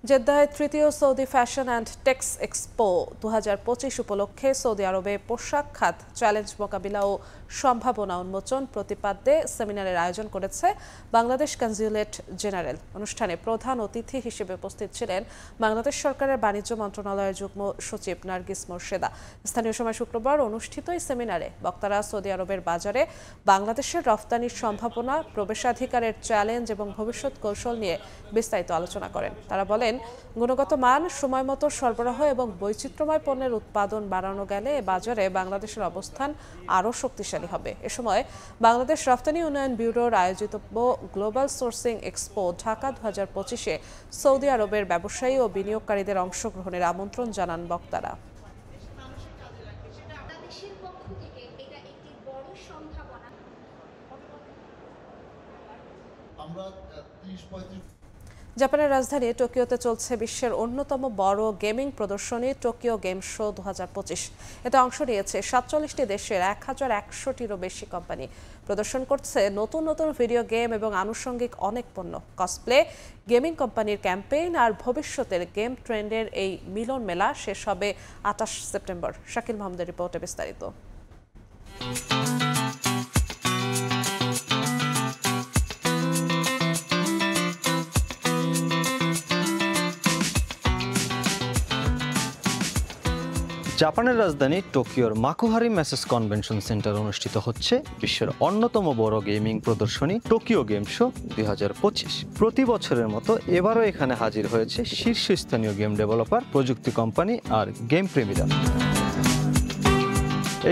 জেদ্দায় তৃতীয় Saudi fashion and tex expo 2025 উপলক্ষে সৌদি আরবে পোশাক খাত চ্যালেঞ্জ মোকাবিলা ও সম্ভাবনা উন্মোচন প্রতিপাদ্যে সেমিনারের আয়োজন করেছে বাংলাদেশ কনস্যুলেট জেনারেল। অনুষ্ঠানে প্রধান অতিথি হিসেবে উপস্থিত ছিলেন বাংলাদেশ সরকারের বাণিজ্য মন্ত্রণালয়ের যুগ্ম সচিব নার্গিস মোর্শেদা। স্থানীয় সময় শুক্রবার অনুষ্ঠিত এই সেমিনারে বক্তারা সৌদি আরবের বাজারে বাংলাদেশের রফতানির সম্ভাবনা, প্রবেশাধিকারের চ্যালেঞ্জ এবং ভবিষ্যৎ কৌশল নিয়ে বিস্তারিত আলোচনা করেন। তারা বলেন, গুণগত মান, সময়মতো সরবরাহ এবং বৈচিত্র্যময় পণ্যের উৎপাদন বাড়ানো গেলে বাজারে বাংলাদেশের অবস্থান আরও শক্তিশালী হবে। এ সময় বাংলাদেশ রফতানি উন্নয়ন ব্যুরোর আয়োজিত গ্লোবাল সোর্সিং এক্সপো ঢাকা 2025-এ সৌদি আরবের ব্যবসায়ী ও বিনিয়োগকারীদের অংশগ্রহণের আমন্ত্রণ জানান বক্তারা। জাপানের রাজধানী টোকিওতে চলছে বিশ্বের অন্যতম বড় গেমিং প্রদর্শনী টোকিও গেম শো 2025। এতে অংশ নিয়েছে 47টি দেশের 1100টিরও বেশি কোম্পানি। প্রদর্শন করছে নতুন নতুন ভিডিও গেম এবং আনুষঙ্গিক অনেক পণ্য, কসপ্লে, গেমিং কোম্পানির ক্যাম্পেইন আর ভবিষ্যতের গেম ট্রেন্ডের এই মিলন মেলা শেষ হবে 28 সেপ্টেম্বর। শাকিল মাহমুদের রিপোর্টে বিস্তারিত। জাপানের রাজধানী টোকিওর মাকুহারি মেসেস কনভেনশন সেন্টার অনুষ্ঠিত হচ্ছে বিশ্বের অন্যতম বড় গেমিং প্রদর্শনী টোকিও গেম শো 2025। প্রতি বছরের মতো এবারও এখানে হাজির হয়েছে শীর্ষস্থানীয় গেম ডেভেলপার, প্রযুক্তি কোম্পানি আর গেম প্রেমীরা।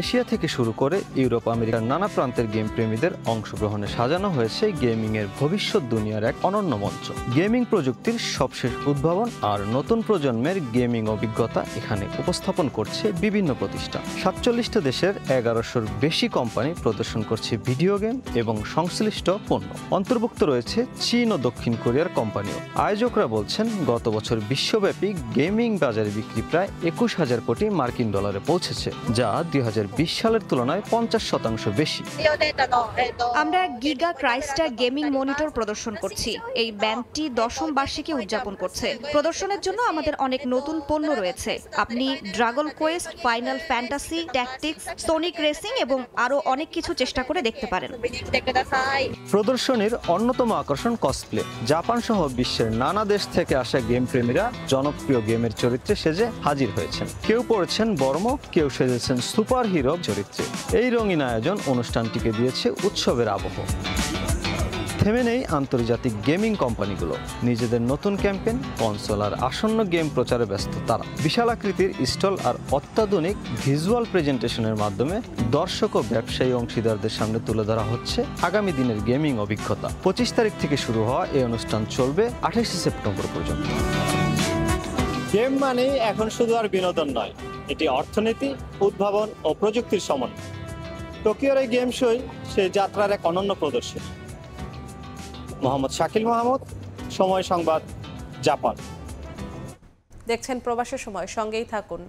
এশিয়া থেকে শুরু করে ইউরোপ, আমেরিকার নানা প্রান্তের গেম প্রেমীদের অংশগ্রহণে সাজানো হয়েছে গেমিং এর ভবিষ্যৎ দুনিয়ার এক অনন্য মঞ্চ। গেমিং প্রযুক্তির সবশেষ উদ্ভাবন আর নতুন প্রজন্মের গেমিং অভিজ্ঞতা এখানে উপস্থাপন করছে বিভিন্ন প্রতিষ্ঠান। 47টা দেশের 1100-র বেশি কোম্পানি প্রদর্শন করছে ভিডিও গেম এবং সংশ্লিষ্ট পণ্য। অন্তর্ভুক্ত রয়েছে চীন ও দক্ষিণ কোরিয়ার কোম্পানিও। আয়োজকরা বলছেন, গত বছর বিশ্বব্যাপী গেমিং বাজারে বিক্রি প্রায় 21,000 কোটি মার্কিন ডলারে পৌঁছেছে, যা 2020 সালের তুলনায় 50% বেশি। আমরা গিগা ক্রাইস্টার গেমিং মনিটর প্রদর্শন করছি। এই ব্যান্ডটি 10ম বার্ষিকী উদযাপন করছে। প্রদর্শনের জন্য আমাদের অনেক নতুন পণ্য রয়েছে। আপনি dragon Quest, final fantasy, tactics, Sonic racing এবং আরো অনেক কিছু চেষ্টা করে দেখতে পারেন। প্রদর্শনীর অন্যতম আকর্ষণ কসপ্লে। জাপান সহ বিশ্বের নানা দেশ থেকে আসা গেম প্রেমীরা জনপ্রিয় গেমের চরিত্রে সেজে হাজির হয়েছেন। কেউ পড়েছেন বর্ম, কেউ সেজেছেন সুপার হিরো চরিত্রে। এই রঙিন আয়োজন অনুষ্ঠানটিকে দিয়েছে উৎসবের আবহ। থেমে নেই আন্তর্জাতিক গেমিং কোম্পানিগুলো। নিজেদের নতুন ক্যাম্পেইন, কনসোল আর আসন্ন গেম প্রচারে ব্যস্ত তারা। বিশাল আকৃতির স্টল আর অত্যাধুনিক ভিজুয়াল প্রেজেন্টেশনের মাধ্যমে দর্শক ও ব্যবসায়ী অংশীদারদের সামনে তুলে ধরা হচ্ছে আগামী দিনের গেমিং অভিজ্ঞতা। 25 তারিখ থেকে শুরু হওয়া এই অনুষ্ঠান চলবে 28 সেপ্টেম্বর পর্যন্ত। গেম মানে এখন শুধু আর বিনোদন নয়, এটি অর্থনীতি, উদ্ভাবন ও প্রযুক্তির সমন্বয়। টোকিওর এই গেম শোই সেই যাত্রার এক অনন্য প্রদর্শন। মোহাম্মদ শাকিল মাহমুদ, সময় সংবাদ, জাপান। দেখছেন প্রবাসের সময়, সঙ্গেই থাকুন।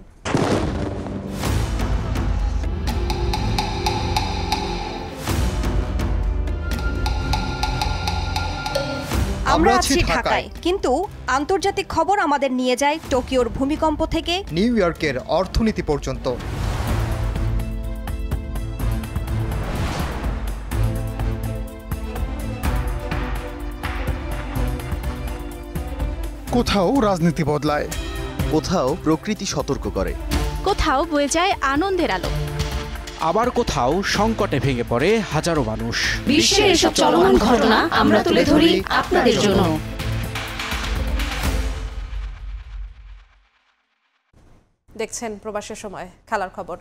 আমরা আছি ঢাকায়, কিন্তু আন্তর্জাতিক খবর আমাদের নিয়ে যায় টোকিওর ভূমিকম্প থেকে নিউ ইয়র্কের অর্থনীতি পর্যন্ত। কোথাও রাজনীতি বদলায়, কোথাও প্রকৃতি সতর্ক করে, কোথাও বয়ে যায় আনন্দের আলো, আবার কোথাও সংকটে ভেঙে পড়ে হাজারো মানুষ। বিশ্বের এসব চলমান ঘটনা আমরা তুলে ধরি আপনাদের জন্য। দেখছেন প্রবাসের সময়। খেলার খবর।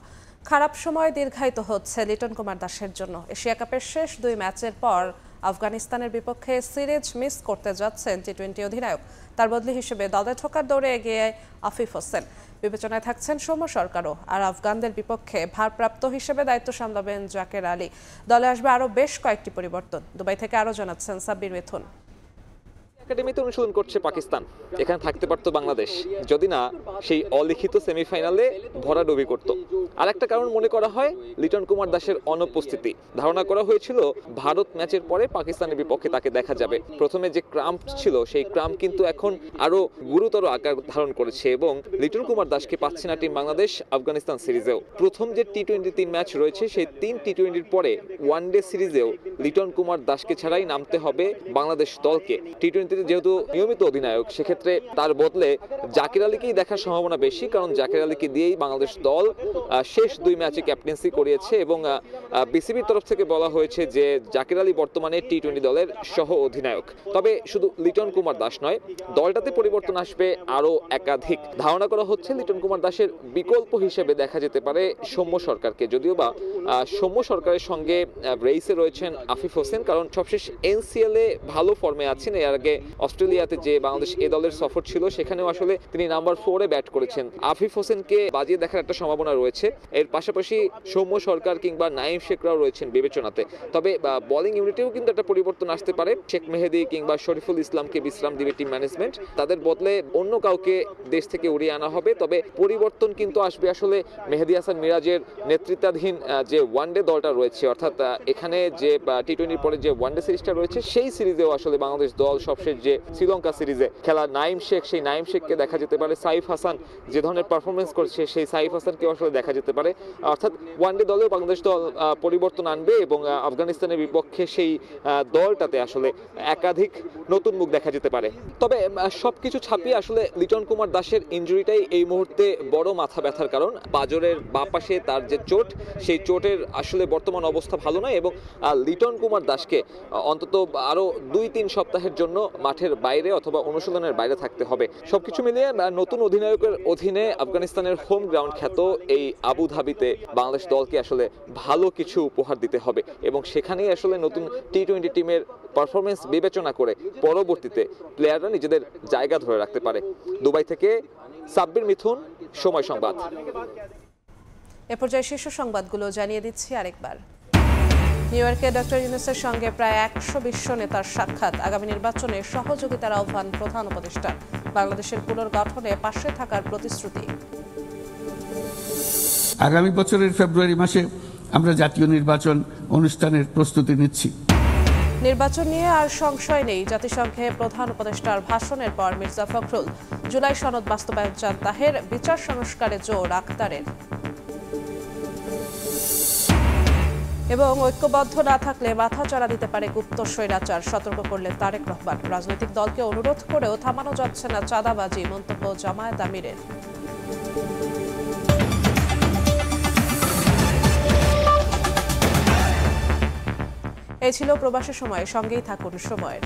খারাপ সময় দীর্ঘায়িত হচ্ছে লিটন কুমার দাসের জন্য। এশিয়া কাপের শেষ 2 ম্যাচের পর আফগানিস্তানের বিপক্ষে সিরিজ মিস করতে যাচ্ছেন টি-20 অধিনায়ক। তার বদলি হিসেবে দলে ঢোকার দৌড়ে এগিয়ে আফিফ হোসেন। বিবেচনায় থাকছেন সৌম্য সরকারও। আর আফগানদের বিপক্ষে ভারপ্রাপ্ত হিসেবে দায়িত্ব সামলাবেন জাকের আলী। দলে আসবে আরও বেশ কয়েকটি পরিবর্তন। দুবাই থেকে আরও জানাচ্ছেন সাব্বির মিথুন। একাডেমিতে অনুশীলন করছে পাকিস্তান, এখানে থাকতে পারতো বাংলাদেশ যদি না সেই অলিখিত সেমিফাইনালে ভরাডুবি করত। আর একটা কারণ মনে করা হয় লিটন কুমার দাসের অনুপস্থিতি। ধারণা করা হয়েছিল ভারত ম্যাচের পরে পাকিস্তানের বিপক্ষে তাকে দেখা যাবে। প্রথমে যে ক্রাম্প ছিল সেই ক্রাম্প কিন্তু এখন আরো গুরুতর আকার ধারণ করেছে এবং লিটন কুমার দাসকে পাচ্ছে না টিম বাংলাদেশ আফগানিস্তান সিরিজেও। প্রথম যে টি-20 3 ম্যাচ রয়েছে সেই 3 টি-20-র পরে ওয়ানডে সিরিজেও লিটন কুমার দাসকে ছাড়াই নামতে হবে বাংলাদেশ দলকে। টি-20 যেহেতু নিয়মিত অধিনায়ক, সেক্ষেত্রে তার বদলে জাকের আলীকেই দেখার সম্ভাবনা বেশি, কারণ জাকের আলীকে দিয়েই বাংলাদেশ দল শেষ 2 ম্যাচে ক্যাপ্টেন্সি করিয়েছে এবং বিসিবির তরফ থেকে বলা হয়েছে যে জাকের আলী বর্তমানে টি-20 দলের সহ অধিনায়ক। তবে শুধু লিটন কুমার দাস নয়, দলটাতে পরিবর্তন আসবে আরও একাধিক। ধারণা করা হচ্ছে লিটন কুমার দাসের বিকল্প হিসেবে দেখা যেতে পারে সৌম্য সরকারকে, যদিও বা সৌম্য সরকারের সঙ্গে রেইসে রয়েছেন আফিফ হোসেন, কারণ সবশেষ এনসিএলে ভালো ফর্মে আছেন। এর আগে অস্ট্রেলিয়াতে যে বাংলাদেশ এ দলের সফর ছিল সেখানেও আসলে তিনি নাম্বার 4-এ ব্যাট করেছেন। আফিফ হোসেনকে বাজিয়ে দেখার একটা সম্ভাবনা রয়েছে। এর পাশাপাশি সৌম্য সরকার কিংবা নাইম শেখরাও রয়েছেন বিবেচনাতে। তবে বোলিং ইউনিটেও কিন্তু একটা পরিবর্তন আসতে পারে। শেখ মেহেদি কিংবা শরীফুল ইসলামকে বিশ্রাম দিবে টিম ম্যানেজমেন্ট, তাদের বদলে অন্য কাউকে দেশ থেকে উড়িয়ে আনা হবে। তবে পরিবর্তন কিন্তু আসবে আসলে মেহেদি হাসান মিরাজের নেতৃত্বাধীন যে ওয়ানডে দলটা রয়েছে, অর্থাৎ এখানে যে টি-20 পরে যে ওয়ানডে সিরিজটা রয়েছে সেই সিরিজেও আসলে বাংলাদেশ দল সবশেষ যে শ্রীলঙ্কা সিরিজে খেলা নাইম শেখ, সেই নাইম শেখকে দেখা যেতে পারে। সাইফ হাসান যে ধরনের পারফরমেন্স করছে সেই সাইফ হাসানকেও আসলে দেখা যেতে পারে। অর্থাৎ ওয়ানডে দলেও বাংলাদেশ দল পরিবর্তন আনবে এবং আফগানিস্তানের বিপক্ষে সেই দলটাতে আসলে একাধিক নতুন মুখ দেখা যেতে পারে। তবে সবকিছু ছাপিয়ে আসলে লিটন কুমার দাসের ইনজুরিটাই এই মুহূর্তে বড় মাথা ব্যথার কারণ। পাজরের বাঁ পাশে তার যে চোট, সেই চোটের আসলে বর্তমান অবস্থা ভালো নয় এবং লিটন কুমার দাসকে অন্তত আরো 2-3 সপ্তাহের জন্য মাঠের বাইরে অথবা অনুশীলনের বাইরে থাকতে হবে। সবকিছু মিলিয়ে নতুন অধিনায়কের অধীনে আফগানিস্তানের হোম গ্রাউন্ড খ্যাত এই আবুধাবিতে বাংলাদেশ দলকে আসলে ভালো কিছু উপহার দিতে হবে এবং সেখানেই আসলে নতুন টি-20 টিমের পারফরমেন্স বিবেচনা করে পরবর্তীতে প্লেয়াররা নিজেদের জায়গা ধরে রাখতে পারে। দুবাই থেকে সাব্বির মিথুন, সময় সংবাদ। এ পর্যায়ে শীর্ষ সংবাদগুলো জানিয়ে দিচ্ছি আরেকবার। নিউ ইয়র্কে ডক্টর ইউনূসের সঙ্গে প্রায় 120 নেতার সাক্ষাৎ। আগামী নির্বাচনে সহযোগিতার আহ্বান প্রধান উপদেষ্টার। বাংলাদেশের পুনর্গঠনে পাশে থাকার প্রতিশ্রুতি। আগামী বছরের ফেব্রুয়ারি মাসে আমরা জাতীয় নির্বাচন অনুষ্ঠানের প্রস্তুতি নিচ্ছি। নির্বাচন নিয়ে আর সংশয় নেই। জাতিসংঘে প্রধান উপদেষ্টার ভাষণের পর মির্জা ফখরুল। জুলাই সনদ বাস্তবায়ন চান তাহের। বিচার সংস্কারে জোর আক্তারের। এবং ঐক্যবদ্ধ না থাকলে মাথাচাড়া দিতে পারে গুপ্ত স্বৈরাচার, সতর্ক করলেন তারেক রহমান। রাজনৈতিক দলকে অনুরোধ করেও থামানো যাচ্ছে না চাঁদাবাজি, মন্তব্য জামায়াত আমিরের। এই ছিল প্রবাসী সময়। সঙ্গেই থাকুন সময়ের।